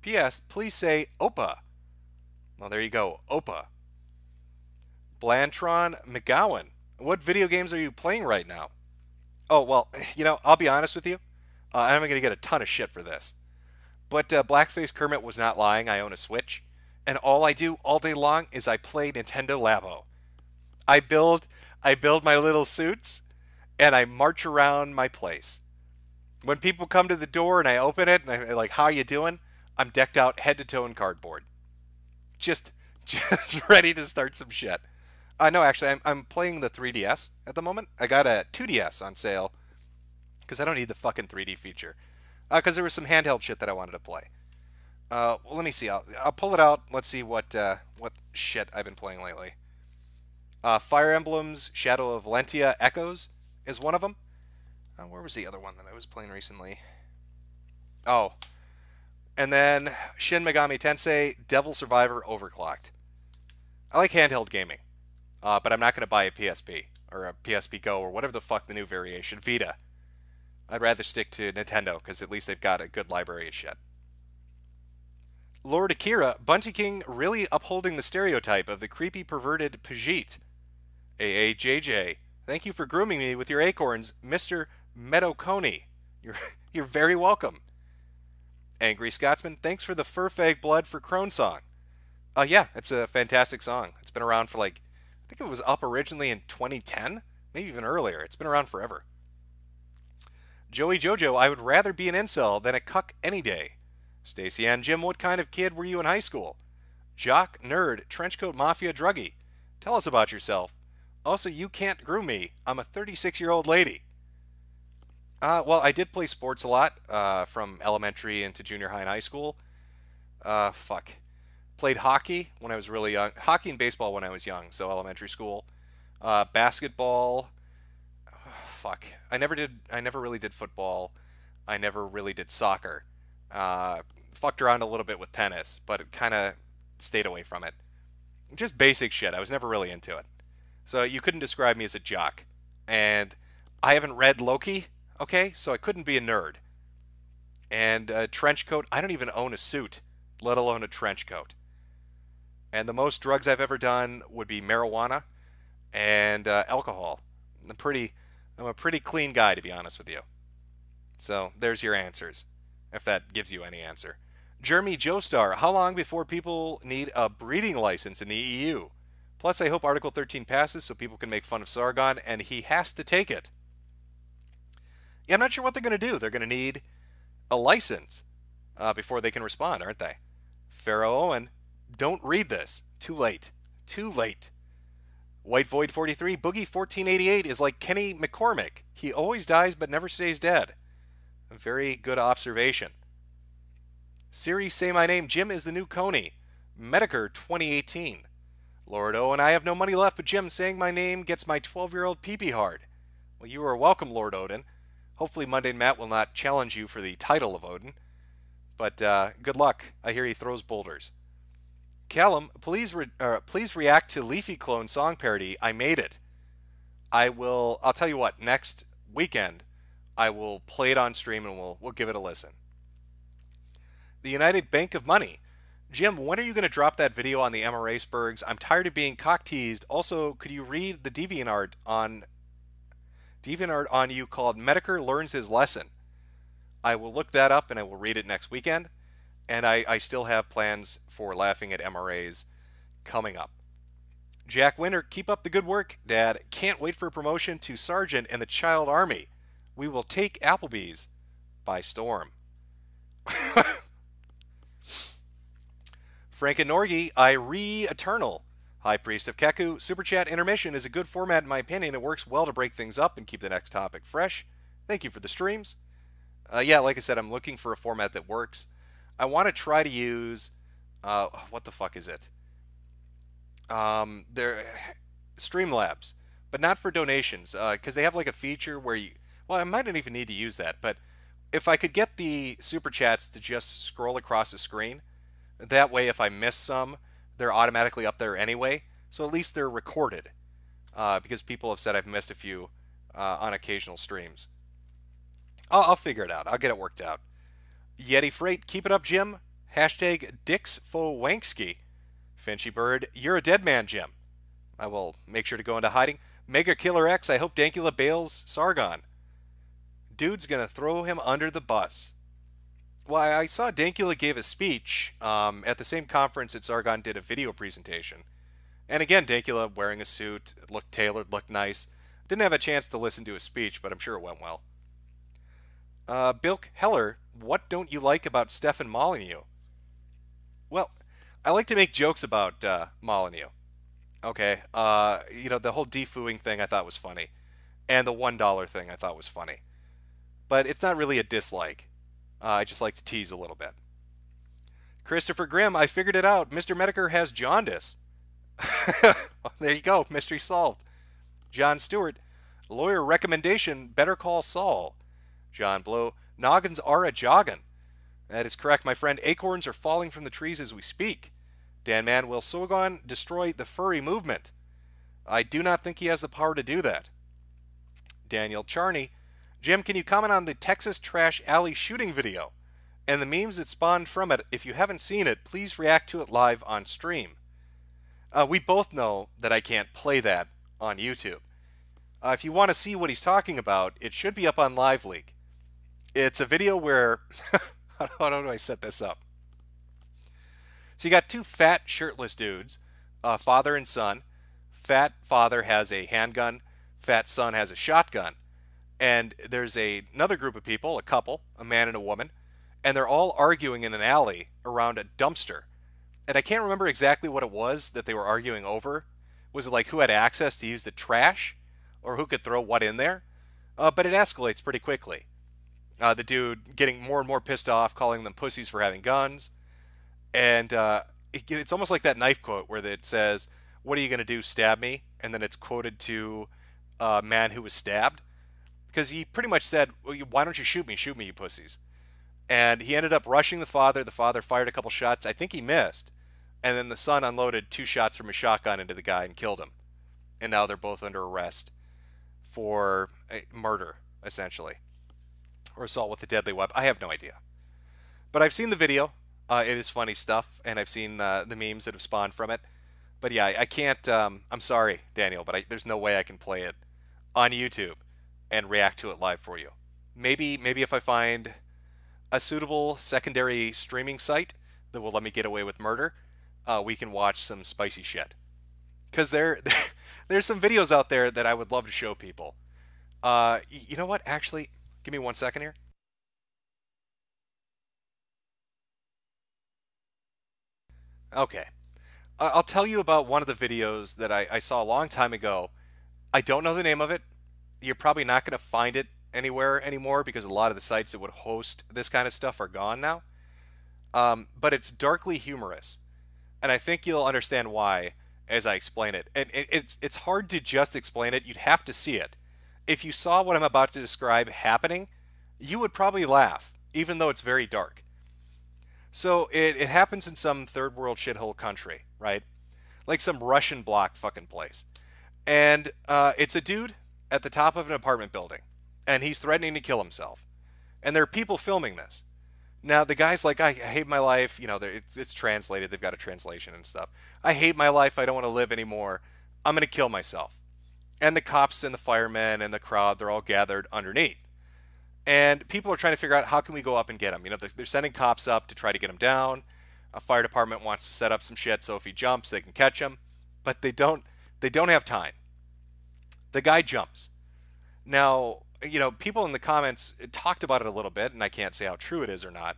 P.S. Please say Opa. Well, there you go, Opa. Blantron McGowan, what video games are you playing right now? Oh, well, I'll be honest with you. I'm going to get a ton of shit for this. But Blackface Kermit was not lying. I own a Switch. And all I do all day long is I play Nintendo Labo. I build my little suits, and I march around my place. When people come to the door and I open it, and I'm like, how you doing? I'm decked out head to toe in cardboard. Just ready to start some shit. No, actually, I'm playing the 3DS at the moment. I got a 2DS on sale because I don't need the fucking 3D feature. Because there was some handheld shit that I wanted to play. Well, let me see. I'll pull it out. Let's see what shit I've been playing lately. Fire Emblem's Shadow of Valentia Echoes is one of them. Where was the other one that I was playing recently? Oh. And then Shin Megami Tensei Devil Survivor Overclocked. I like handheld gaming. But I'm not going to buy a PSP or a PSP Go or whatever the fuck the new variation. Vita. I'd rather stick to Nintendo because at least they've got a good library of shit. Lord Akira, Bunty King really upholding the stereotype of the creepy perverted Pajit. AAJJ, thank you for grooming me with your acorns, Mr. Metokur. You're very welcome. Angry Scotsman, thanks for the Furfag Blood for Crone song. Yeah, it's a fantastic song. It's been around for I think it was up originally in 2010, maybe even earlier. It's been around forever. Joey Jojo, I would rather be an incel than a cuck any day. Stacy Ann Jim, what kind of kid were you in high school? Jock, nerd, trenchcoat mafia druggie. Tell us about yourself. Also, you can't groom me. I'm a 36-year-old lady. Well, I did play sports a lot from elementary into junior high and high school. Played hockey when I was really young. Hockey and baseball when I was young, so elementary school. Basketball. I never really did football. I never really did soccer. Fucked around a little bit with tennis, but it kind of stayed away from it. Just basic shit. I was never really into it. So you couldn't describe me as a jock. And I haven't read Loki, okay? So I couldn't be a nerd. And a trench coat, I don't even own a suit, let alone a trench coat. And the most drugs I've ever done would be marijuana and alcohol. I'm a pretty clean guy, to be honest with you. So there's your answers, if that gives you any answer. Jeremy Joestar, how long before people need a breeding license in the EU? Plus, I hope Article 13 passes so people can make fun of Sargon, and he has to take it. Yeah, I'm not sure what they're going to do. They're going to need a license before they can respond, aren't they? Pharaoh Owen, don't read this. Too late. Too late. White Void 43, Boogie 1488 is like Kenny McCormick. He always dies but never stays dead. A very good observation. Siri, say my name. Jim is the new Coney. Metokur 2018. Lord Owen, I have no money left, but Jim, saying my name gets my 12-year-old pee-pee hard. Well, you are welcome, Lord Odin. Hopefully Monday Matt will not challenge you for the title of Odin. But good luck. I hear he throws boulders. Callum, please react to Leafy Clone song parody. I made it. I'll tell you what, next weekend I will play it on stream and we'll give it a listen. The United Bank of Money. Jim, when are you going to drop that video on the MRA Spurgs? I'm tired of being cock-teased. Also, could you read the DeviantArt on you called Metokur Learns His Lesson? I will look that up and I will read it next weekend. and I still have plans for laughing at MRAs coming up. Jack Winter, keep up the good work, Dad. Can't wait for a promotion to Sergeant in the Child Army. We will take Applebee's by storm. Frankenorgi, Irie Eternal. High Priest of Keku, Super Chat intermission is a good format in my opinion. It works well to break things up and keep the next topic fresh. Thank you for the streams. Yeah, like I said, I'm looking for a format that works. I want to try to use, what the fuck is it? They're Streamlabs, but not for donations, because they have like a feature where you, well, I might not even need to use that, but if I could get the Super Chats to just scroll across the screen, that way if I miss some, they're automatically up there anyway, so at least they're recorded, because people have said I've missed a few on occasional streams. I'll figure it out. I'll get it worked out. Yeti Freight, keep it up, Jim. Hashtag DixFoWankski. Finchy Bird, you're a dead man, Jim. I will make sure to go into hiding. Mega Killer X, I hope Dankula bails Sargon. Dude's gonna throw him under the bus. Well, I saw Dankula gave a speech at the same conference that Sargon did a video presentation. And again, Dankula wearing a suit, looked tailored, looked nice. Didn't have a chance to listen to his speech, but I'm sure it went well. Bilk Heller, what don't you like about Stefan Molyneux? Well, I like to make jokes about Molyneux. Okay, you know, the whole defooing thing I thought was funny. And the $1 thing I thought was funny. But it's not really a dislike. I just like to tease a little bit. Christopher Grimm, I figured it out. Mr. Metokur has jaundice. There you go, mystery solved. John Stewart, lawyer recommendation, better call Saul. John Blow, noggins are a joggin'. That is correct, my friend. Acorns are falling from the trees as we speak. Dan Man, will Sargon destroy the furry movement? I do not think he has the power to do that. Daniel Charney, Jim, can you comment on the Texas Trash Alley shooting video and the memes that spawned from it? If you haven't seen it, please react to it live on stream. We both know that I can't play that on YouTube. If you want to see what he's talking about, it should be up on Live Leak. It's a video where... How do I set this up? So you got two fat, shirtless dudes, father and son. Fat father has a handgun. Fat son has a shotgun. And there's another group of people, a couple, a man and a woman, and they're all arguing in an alley around a dumpster. And I can't remember exactly what it was that they were arguing over. Was it like who had access to use the trash? Or who could throw what in there? But it escalates pretty quickly. The dude getting more and more pissed off, calling them pussies for having guns. And it's almost like that knife quote where it says, what are you going to do, stab me? And then it's quoted to a man who was stabbed. Because he pretty much said, well, why don't you shoot me, you pussies. And he ended up rushing the father. The father fired a couple shots. I think he missed. And then the son unloaded 2 shots from his shotgun into the guy and killed him. And now they're both under arrest for murder, essentially. Or assault with a deadly weapon. I have no idea. But I've seen the video. It is funny stuff. And I've seen the memes that have spawned from it. But yeah, I can't... I'm sorry, Daniel, but there's no way I can play it on YouTube and react to it live for you. Maybe if I find a suitable secondary streaming site that will let me get away with murder, we can watch some spicy shit. Because there's some videos out there that I would love to show people. You know what? Actually, give me 1 second here. Okay. I'll tell you about one of the videos that I saw a long time ago. I don't know the name of it. You're probably not going to find it anywhere anymore because a lot of the sites that would host this kind of stuff are gone now. But it's darkly humorous. And I think you'll understand why as I explain it. And it's hard to just explain it. You'd have to see it. If you saw what I'm about to describe happening, you would probably laugh, even though it's very dark. So it happens in some third world shithole country, right? Like some Russian bloc fucking place. And it's a dude at the top of an apartment building. And he's threatening to kill himself. And there are people filming this. Now, the guy's like, I hate my life. You know, it's translated. They've got a translation and stuff. I hate my life. I don't want to live anymore. I'm going to kill myself. And the cops and the firemen and the crowd, they're all gathered underneath. And people are trying to figure out how can we go up and get him. You know, they're sending cops up to try to get him down. A fire department wants to set up some shit so if he jumps, they can catch him. But they don't have time. The guy jumps. Now, you know, people in the comments talked about it a little bit, and I can't say how true it is or not.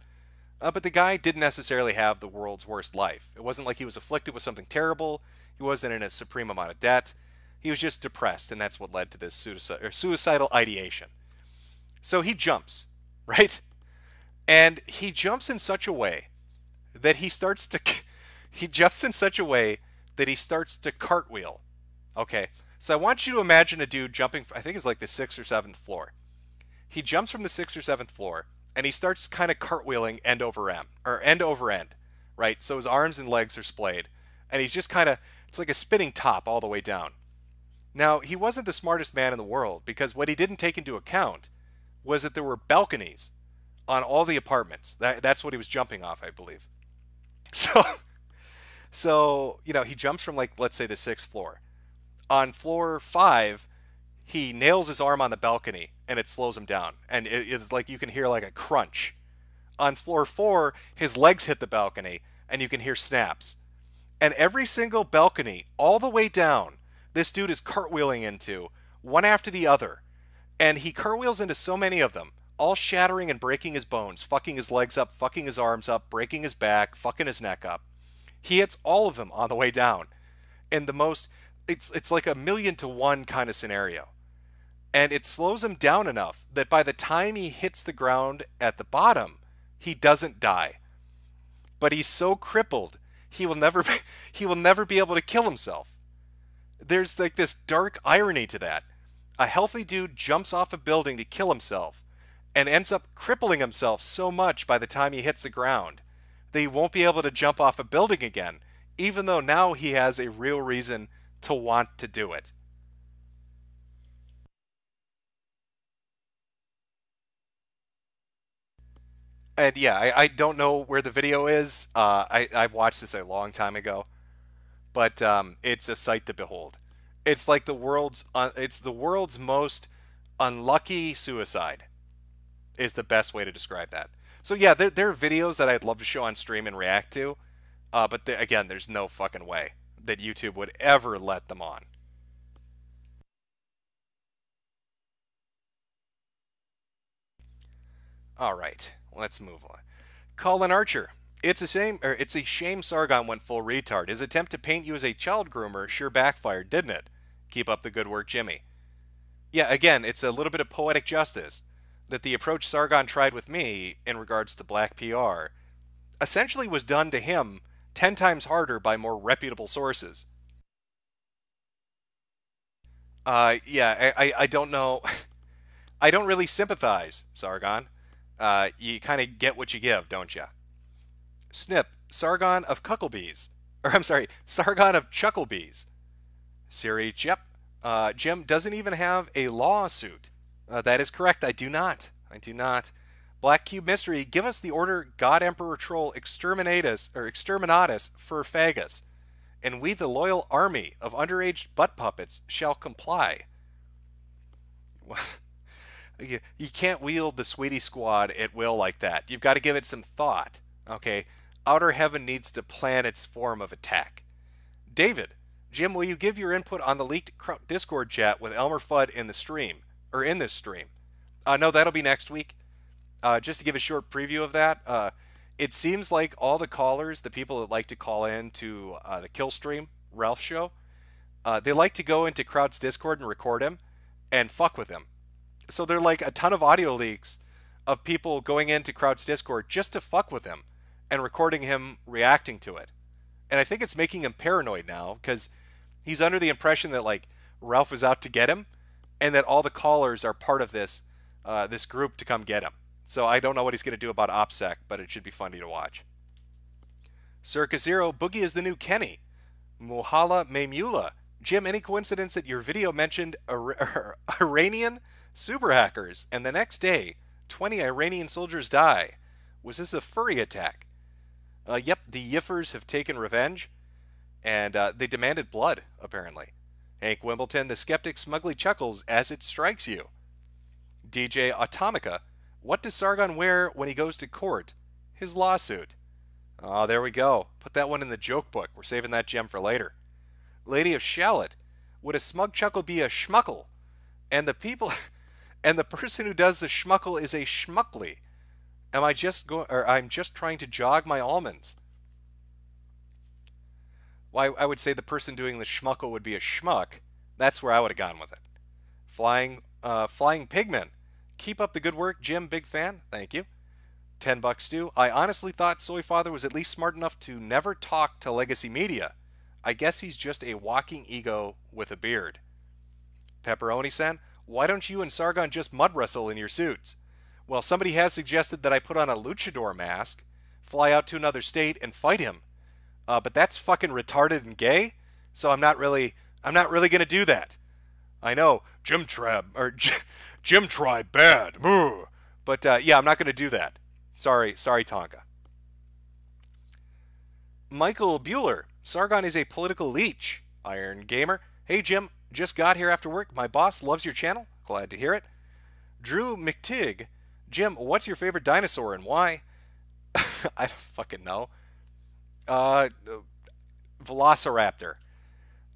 But the guy didn't necessarily have the world's worst life. It wasn't like he was afflicted with something terrible. He wasn't in a supreme amount of debt. He was just depressed, and that's what led to this suicidal ideation. So he jumps, right? And he jumps in such a way that he starts to cartwheel. Okay, so I want you to imagine a dude jumping, I think it's like the 6th or 7th floor. He jumps from the 6th or 7th floor, and he starts kind of cartwheeling end over end, right? So his arms and legs are splayed, and he's just kind of, it's like a spinning top all the way down. Now, he wasn't the smartest man in the world, because what he didn't take into account was that there were balconies on all the apartments. That's what he was jumping off, I believe. So you know, he jumps from, like, let's say the 6th floor. On floor 5, he nails his arm on the balcony, and it slows him down. And it's like you can hear like a crunch. On floor 4, his legs hit the balcony, and you can hear snaps. And every single balcony, all the way down, this dude is cartwheeling into, one after the other. And he cartwheels into so many of them, all shattering and breaking his bones, fucking his legs up, fucking his arms up, breaking his back, fucking his neck up. He hits all of them on the way down. And the most, it's like a 1,000,000 to 1 kind of scenario. And it slows him down enough that by the time he hits the ground at the bottom, he doesn't die. But he's so crippled, he will never be able to kill himself. There's like this dark irony to that. A healthy dude jumps off a building to kill himself and ends up crippling himself so much by the time he hits the ground that he won't be able to jump off a building again, even though now he has a real reason to want to do it. And yeah, I don't know where the video is. I watched this a long time ago, but it's a sight to behold. It's like the world's most unlucky suicide is the best way to describe that. So yeah, there are videos that I'd love to show on stream and react to, but again, there's no fucking way that YouTube would ever let them on. All right, let's move on. Colin Archer. It's a shame Sargon went full retard. His attempt to paint you as a child groomer sure backfired, didn't it? Keep up the good work, Jimmy. Yeah, again, it's a little bit of poetic justice that the approach Sargon tried with me in regards to black PR essentially was done to him 10 times harder by more reputable sources. Yeah, I don't know. I don't really sympathize, Sargon. You kind of get what you give, don't you? Snip, Sargon of Cucklebees. Or, I'm sorry, Sargon of Chucklebees. Siri, yep. Jim doesn't even have a lawsuit. That is correct, I do not. I do not. Black Cube Mystery, give us the order God Emperor Troll Exterminatus for Fagus, and we the loyal army of underage butt puppets shall comply. You can't wield the Sweetie Squad at will like that. You've got to give it some thought. Okay? Outer Heaven needs to plan its form of attack. David, Jim, will you give your input on the leaked Discord chat with Elmer Fudd in the stream? Or in this stream? No, that'll be next week. Just to give a short preview of that, it seems like all the callers, the people that like to call in to the Killstream Ralph show, they like to go into Kraut's Discord and record him and fuck with him. So there are like a ton of audio leaks of people going into Kraut's Discord just to fuck with him and recording him reacting to it. And I think it's making him paranoid now because he's under the impression that like Ralph is out to get him and that all the callers are part of this this group to come get him. So I don't know what he's going to do about OPSEC, but it should be funny to watch. Circa Zero, Boogie is the new Kenny. Muhala Maymula. Jim, any coincidence that your video mentioned Iranian super hackers and the next day 20 Iranian soldiers die? Was this a furry attack? Yep, the Yiffers have taken revenge, and they demanded blood, apparently. Hank Wimbledon, the skeptic smugly chuckles as it strikes you. DJ Atomica, What does Sargon wear when he goes to court? His lawsuit. Oh, there we go. Put that one in the joke book. We're saving that gem for later. Lady of Shallot. Would a smug chuckle be a schmuckle? And the people, and the person who does the schmuckle is a schmuckly. Am I just going, or I'm just trying to jog my almonds? Why, I would say the person doing the schmuckle would be a schmuck. That's where I would have gone with it. Flying Pigman. Keep up the good work, Jim. Big fan. Thank you. $10 Stu. I honestly thought Soy Father was at least smart enough to never talk to legacy media. I guess he's just a walking ego with a beard. Pepperoni-san. Why don't you and Sargon just mud wrestle in your suits? Well, somebody has suggested that I put on a luchador mask, fly out to another state, and fight him. But that's fucking retarded and gay, so I'm not really gonna do that. I know, Jim Tribe bad. But yeah, I'm not gonna do that. Sorry, Tonka. Michael Bueller. Sargon is a political leech. Iron Gamer. Hey Jim, just got here after work. My boss loves your channel. Glad to hear it. Drew McTigg. Jim, what's your favorite dinosaur and why? I don't fucking know. Velociraptor.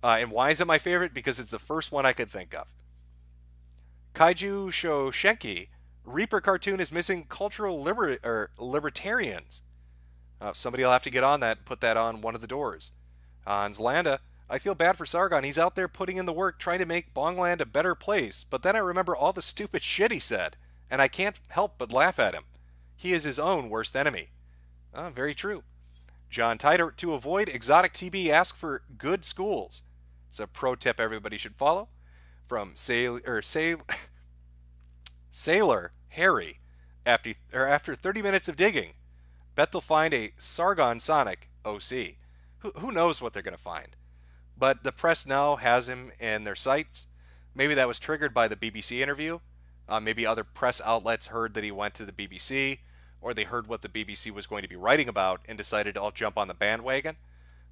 And why is it my favorite? Because it's the first one I could think of. Kaiju Shoshenki. Reaper cartoon is missing cultural libertarians. Somebody will have to get on that and put that on one of the doors. Hans Landa. I feel bad for Sargon. He's out there putting in the work trying to make Bongland a better place, but then I remember all the stupid shit he said, and I can't help but laugh at him. He is his own worst enemy. Very true. John Titer. To avoid exotic TB, ask for good schools. It's a pro tip everybody should follow. From Sailor Harry. After 30 minutes of digging, bet they'll find a Sargon Sonic OC. Who knows what they're going to find? But the press now has him in their sights. Maybe that was triggered by the BBC interview. Maybe other press outlets heard that he went to the BBC, or they heard what the BBC was going to be writing about and decided to all jump on the bandwagon.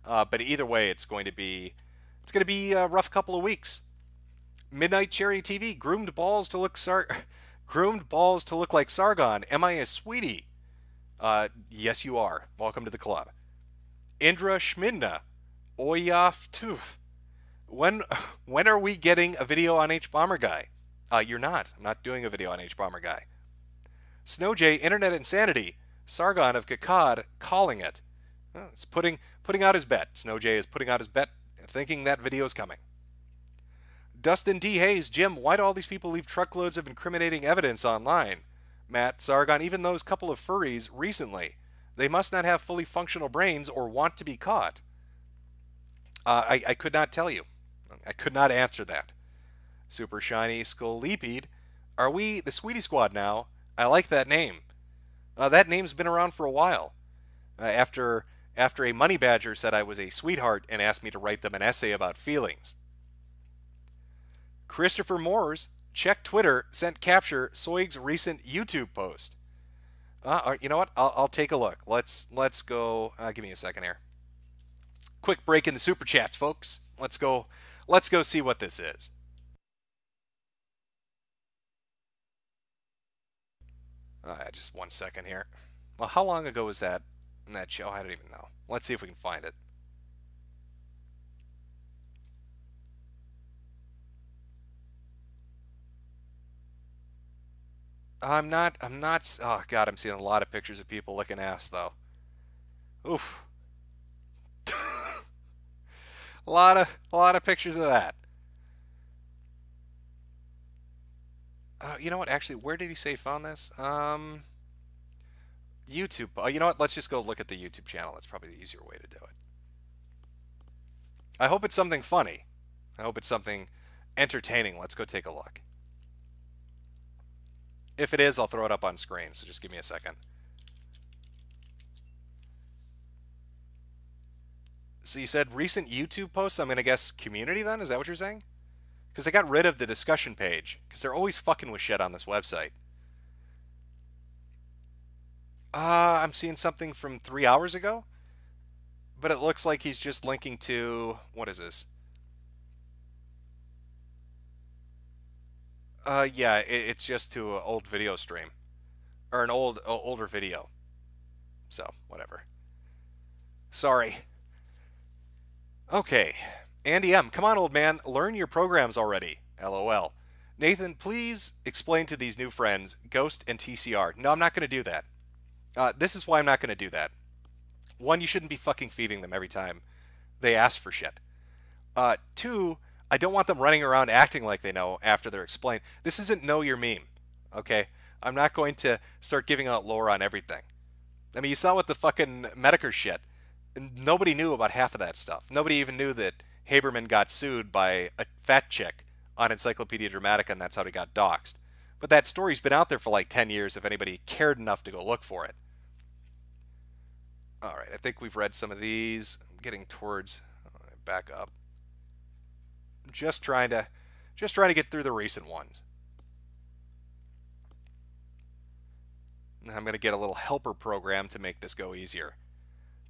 But either way, it's going to be a rough couple of weeks. Midnight Cherry TV. Groomed balls to look like Sargon. Am I a sweetie? Yes, you are. Welcome to the club. Indra Schmidna. Oyaf Toof. When are we getting a video on H Bomber Guy? You're not. I'm not doing a video on H Bomber Guy. Snowjay. Internet Insanity. Sargon of Kakad calling it. It's putting out his bet. Snowjay is putting out his bet, thinking that video is coming. Dustin D. Hayes. Jim, why do all these people leave truckloads of incriminating evidence online? Matt, Sargon, even those couple of furries recently. They must not have fully functional brains or want to be caught. I could not tell you. I could not answer that. Super Shiny Skullipede. Are we the Sweetie Squad now? I like that name. That name's been around for a while. After a money badger said I was a sweetheart and asked me to write them an essay about feelings. Christopher Moores. Check Twitter. Sent capture Soig's recent YouTube post. You know what? I'll take a look. Let's go. Give me a second here. Quick break in the super chats, folks. Let's go see what this is. Just 1 second here. Well, how long ago was that in that show? I don't even know. Let's see if we can find it. I'm not, oh god, I'm seeing a lot of pictures of people licking ass, though. Oof. a lot of pictures of that. You know what, actually, where did he say he found this? YouTube. You know what, let's just go look at the YouTube channel. That's probably the easier way to do it. I hope it's something funny. I hope it's something entertaining. Let's go take a look. If it is, I'll throw it up on screen, so just give me a second. So you said recent YouTube posts? I'm going to guess community then? Is that what you're saying? Because they got rid of the discussion page. Because they're always fucking with shit on this website. I'm seeing something from 3 hours ago. But it looks like he's just linking to... What is this? Yeah, it's just to an old video stream. or an older video. So, whatever. Sorry. Okay. Andy M., come on, old man. Learn your programs already. LOL. Nathan, please explain to these new friends Ghost and TCR. No, I'm not going to do that. This is why I'm not going to do that. One, you shouldn't be fucking feeding them every time they ask for shit. Two, I don't want them running around acting like they know after they're explained. This isn't Know Your Meme, okay? I'm not going to start giving out lore on everything. I mean, you saw with the fucking Metokur shit. Nobody knew about half of that stuff. Nobody even knew that Haberman got sued by a fat chick on Encyclopedia Dramatica, and that's how he got doxxed. But that story's been out there for like 10 years if anybody cared enough to go look for it. All right, I think we've read some of these. I'm getting towards... back up. Just trying to get through the recent ones. And I'm going to get a little helper program to make this go easier.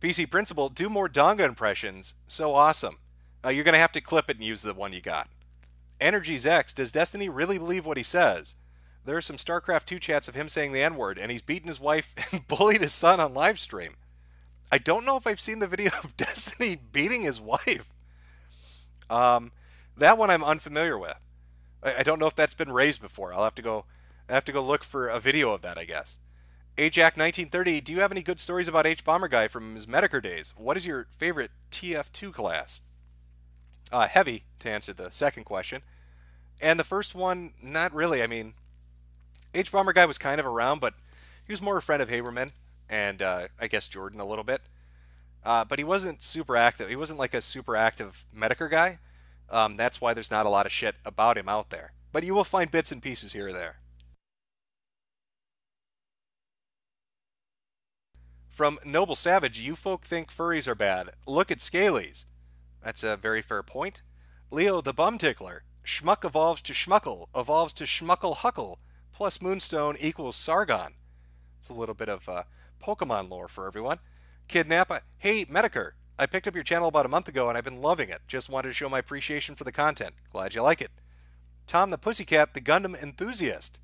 PC Principal, do more Donga impressions. So awesome. You're going to have to clip it and use the one you got. Energies X, does Destiny really believe what he says? There are some StarCraft 2 chats of him saying the N-word, and he's beaten his wife and bullied his son on live stream. I don't know if I've seen the video of Destiny beating his wife. That one I'm unfamiliar with. I don't know if that's been raised before. I have to go look for a video of that, I guess. Ajax 1930, do you have any good stories about H Bomber Guy from his Metokur days? What is your favorite TF2 class? Heavy, to answer the second question. And the first one, not really. I mean, H Bomber Guy was kind of around, but he was more a friend of Haberman and I guess Jordan a little bit. But he wasn't super active. He wasn't like a super active Metokur guy. That's why there's not a lot of shit about him out there. But you will find bits and pieces here or there. From Noble Savage, you folk think furries are bad. Look at Scalies. That's a very fair point. Leo the Bum Tickler. Schmuck evolves to Schmuckle, evolves to Schmuckle Huckle, plus Moonstone equals Sargon. It's a little bit of Pokemon lore for everyone. Kidnappa. Hey, Metokur. I picked up your channel about a month ago and I've been loving it. Just wanted to show my appreciation for the content. Glad you like it. Tom the Pussycat, the Gundam enthusiast.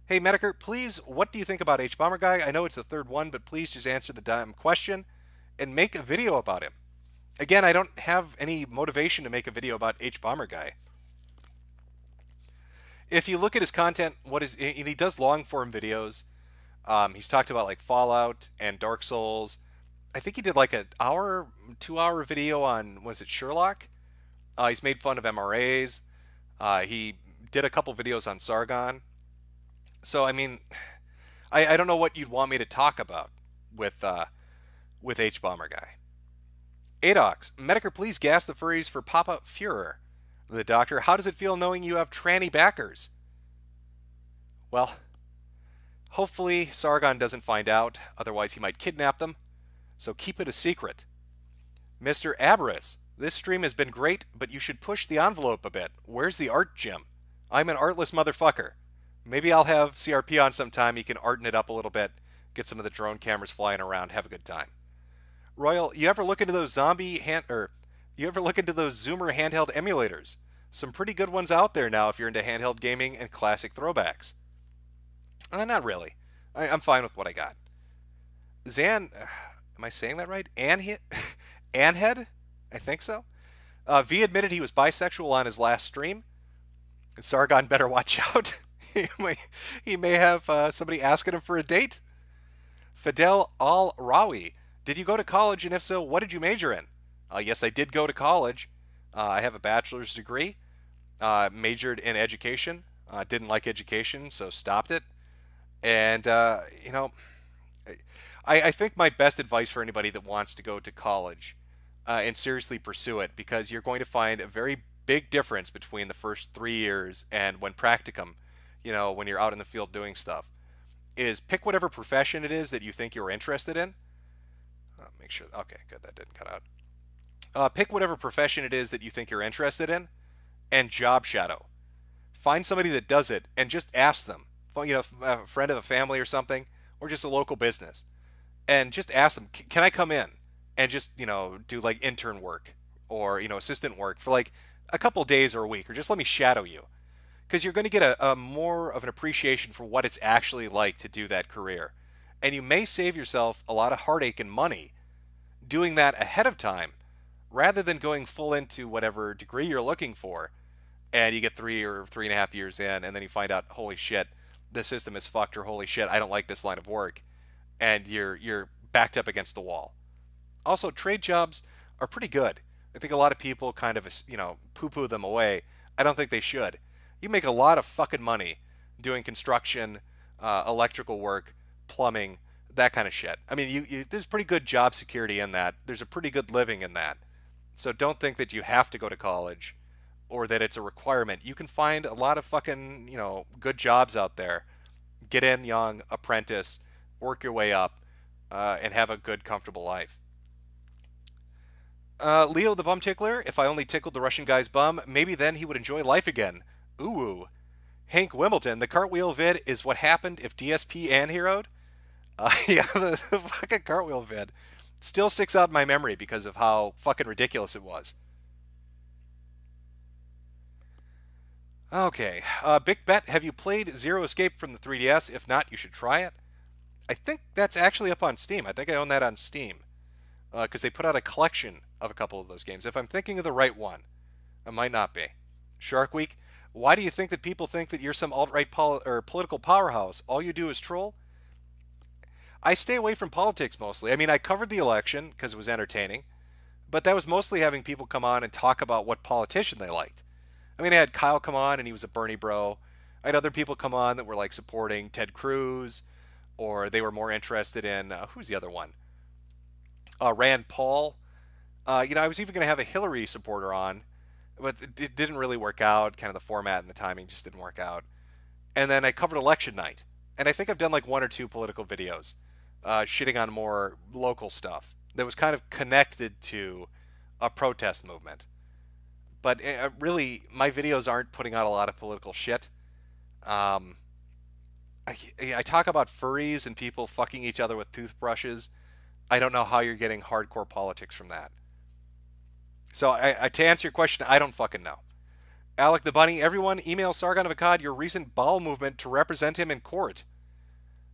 Hey, Metokur, please, what do you think about H Bomber Guy? I know it's the third one, but please just answer the damn question and make a video about him. Again, I don't have any motivation to make a video about H Bomber Guy. If you look at his content, he does long form videos. He's talked about like Fallout and Dark Souls. I think he did like an hour, 2-hour video on, was it Sherlock? He's made fun of MRAs. He did a couple videos on Sargon. So, I mean, I don't know what you'd want me to talk about with H Bomber Guy. Adox, Metokur, please gas the furries for Papa Führer. The Doctor, how does it feel knowing you have tranny backers? Well, hopefully Sargon doesn't find out, otherwise he might kidnap them. So keep it a secret. Mr. Aberus, this stream has been great, but you should push the envelope a bit. Where's the art, Jim? I'm an artless motherfucker. Maybe I'll have CRP on sometime. He can arten it up a little bit, get some of the drone cameras flying around, have a good time. Royal, you ever look into those Zoomer handheld emulators? Some pretty good ones out there now if you're into handheld gaming and classic throwbacks. Not really. I'm fine with what I got. Zan, am I saying that right? Anhead? I think so. V admitted he was bisexual on his last stream. Sargon better watch out. he may have somebody asking him for a date. Fidel Al-Rawi, did you go to college, and if so, what did you major in? Yes, I did go to college. I have a bachelor's degree. Majored in education. Didn't like education, so stopped it. And, you know, I think my best advice for anybody that wants to go to college and seriously pursue it, because you're going to find a very big difference between the first 3 years and when practicum, you know, when you're out in the field doing stuff, is pick whatever profession it is that you think you're interested in. Make sure, okay, good, that didn't cut out. Pick whatever profession it is that you think you're interested in and job shadow. Find somebody that does it and just ask them, you know, a friend of a family or something, or just a local business, and just ask them, can I come in and just, you know, do like intern work or, you know, assistant work for like a couple days or a week, or just let me shadow you. because you're going to get a more of an appreciation for what it's actually like to do that career. And you may save yourself a lot of heartache and money doing that ahead of time rather than going full into whatever degree you're looking for. And you get 3 or 3.5 years in, and then you find out, holy shit, the system is fucked, or holy shit, I don't like this line of work. And you're backed up against the wall. Also, trade jobs are pretty good. I think a lot of people kind of, poo-poo them away. I don't think they should. You make a lot of fucking money doing construction, electrical work, plumbing, that kind of shit. I mean, there's pretty good job security in that. There's a pretty good living in that. So don't think that you have to go to college or that it's a requirement. You can find a lot of fucking, good jobs out there. Get in young, apprentice, work your way up, and have a good, comfortable life. Leo the Bum Tickler, if I only tickled the Russian guy's bum, maybe then he would enjoy life again. Ooh. Hank Wimbledon, the cartwheel vid is what happened if DSP anheroed? Yeah, the fucking cartwheel vid still sticks out in my memory because of how fucking ridiculous it was. Okay, Big Bet, have you played Zero Escape from the 3DS? If not, you should try it. I think that's actually up on Steam. I think I own that on Steam. Because they put out a collection of a couple of those games. If I'm thinking of the right one, I might not be. Shark Week, why do you think that people think that you're some alt-right political powerhouse? All you do is troll? I stay away from politics mostly. I mean, I covered the election because it was entertaining, but that was mostly having people come on and talk about what politician they liked. I mean, I had Kyle come on and he was a Bernie bro. I had other people come on that were like supporting Ted Cruz, or they were more interested in, who's the other one? Rand Paul. I was even going to have a Hillary supporter on, but it didn't really work out. Kind of the format and the timing just didn't work out. And then I covered election night. And I think I've done like 1 or 2 political videos, shitting on more local stuff that was kind of connected to a protest movement. But really, my videos aren't putting out a lot of political shit. I talk about furries and people fucking each other with toothbrushes. I don't know how you're getting hardcore politics from that. So to answer your question, I don't fucking know. Alec the Bunny, everyone email Sargon of Akkad your recent bowel movement to represent him in court.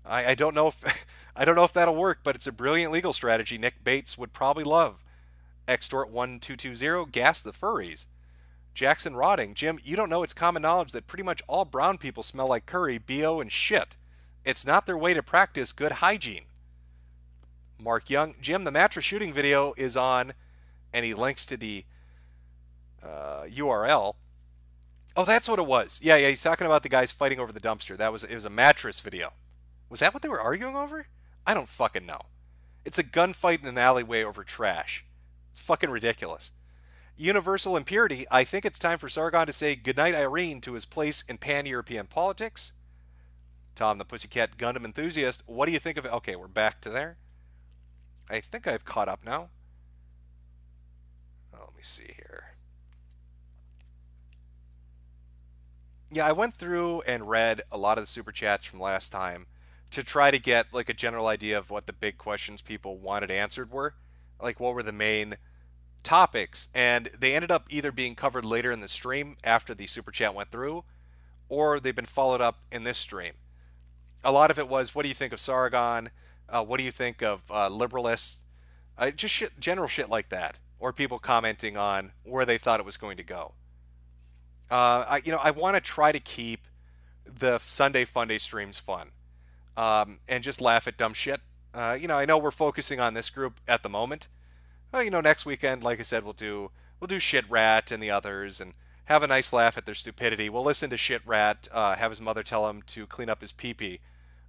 I don't know if I don't know if that'll work, but it's a brilliant legal strategy Nick Bates would probably love. Extort1220, gas the furries. Jackson Rotting, Jim, you don't know it's common knowledge that pretty much all brown people smell like curry, BO, and shit. It's not their way to practice good hygiene. Mark Young, Jim, the mattress shooting video is on, and he links to the URL. Oh, that's what it was. Yeah, he's talking about the guys fighting over the dumpster. It was a mattress video. Was that what they were arguing over? I don't fucking know. It's a gunfight in an alleyway over trash. It's fucking ridiculous. Universal Impurity, I think it's time for Sargon to say goodnight Irene to his place in pan-European politics. Tom the Pussycat Gundam Enthusiast, what do you think of it? Okay, we're back to there. I think I've caught up now. Oh, let me see here. Yeah, I went through and read a lot of the super chats from last time to try to get like a general idea of what the big questions people wanted answered were. Like what were the main topics, and they ended up either being covered later in the stream after the super chat went through, or they've been followed up in this stream. A lot of it was, what do you think of Sargon? What do you think of liberalists? Just general shit like that, or people commenting on where they thought it was going to go. I want to try to keep the Sunday Funday streams fun, and just laugh at dumb shit. I know we're focusing on this group at the moment. Next weekend, like I said, we'll do Shit Rat and the others, and have a nice laugh at their stupidity. We'll listen to Shit Rat, have his mother tell him to clean up his pee-pee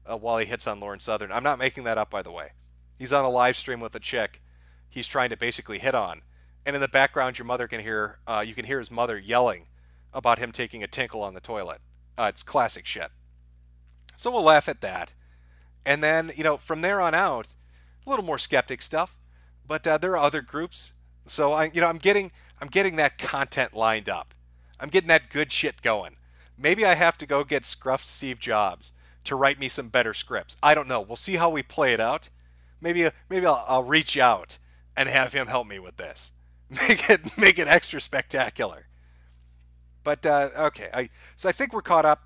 while he hits on Lauren Southern. I'm not making that up, by the way. He's on a live stream with a chick he's trying to basically hit on, and in the background, your mother can hear you can hear his mother yelling about him taking a tinkle on the toilet. It's classic shit. So we'll laugh at that, and then from there on out, a little more skeptic stuff. But there are other groups, so I'm getting that content lined up. I'm getting that good shit going. Maybe I have to go get Scruff Steve Jobs to write me some better scripts. I don't know. We'll see how we play it out. Maybe I'll reach out and have him help me with this. Make it extra spectacular. But okay, so I think we're caught up.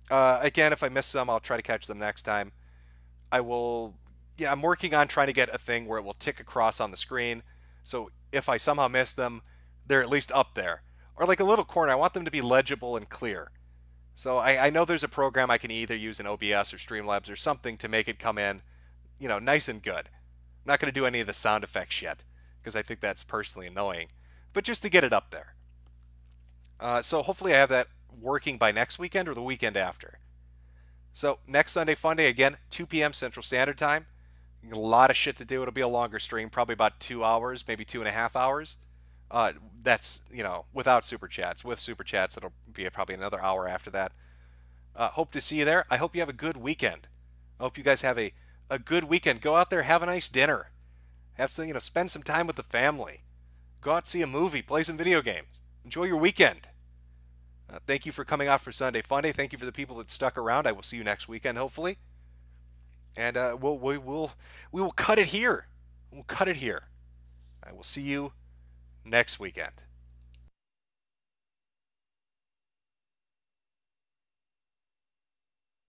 Again, if I miss some, I'll try to catch them next time. I will. Yeah, I'm working on trying to get a thing where it will tick across on the screen. So if I somehow miss them, they're at least up there, or like a little corner. I want them to be legible and clear. So I know there's a program I can either use in OBS or Streamlabs or something to make it come in, nice and good. I'm not going to do any of the sound effects yet because I think that's personally annoying, but just to get it up there. So hopefully I have that working by next weekend or the weekend after. So next Sunday Funday, again, 2 p.m. Central Standard Time. A lot of shit to do. It'll be a longer stream, probably about 2 hours, maybe 2.5 hours. That's, without Super Chats. With Super Chats, it'll be probably another hour after that. Hope to see you there. I hope you have a good weekend. I hope you guys have a good weekend. Go out there, have a nice dinner. Have some, spend some time with the family. Go out, see a movie, play some video games. Enjoy your weekend. Thank you for coming out for Sunday Funday. Thank you for the people that stuck around. I will see you next weekend, hopefully. And we will cut it here. We'll cut it here. I will see you next weekend.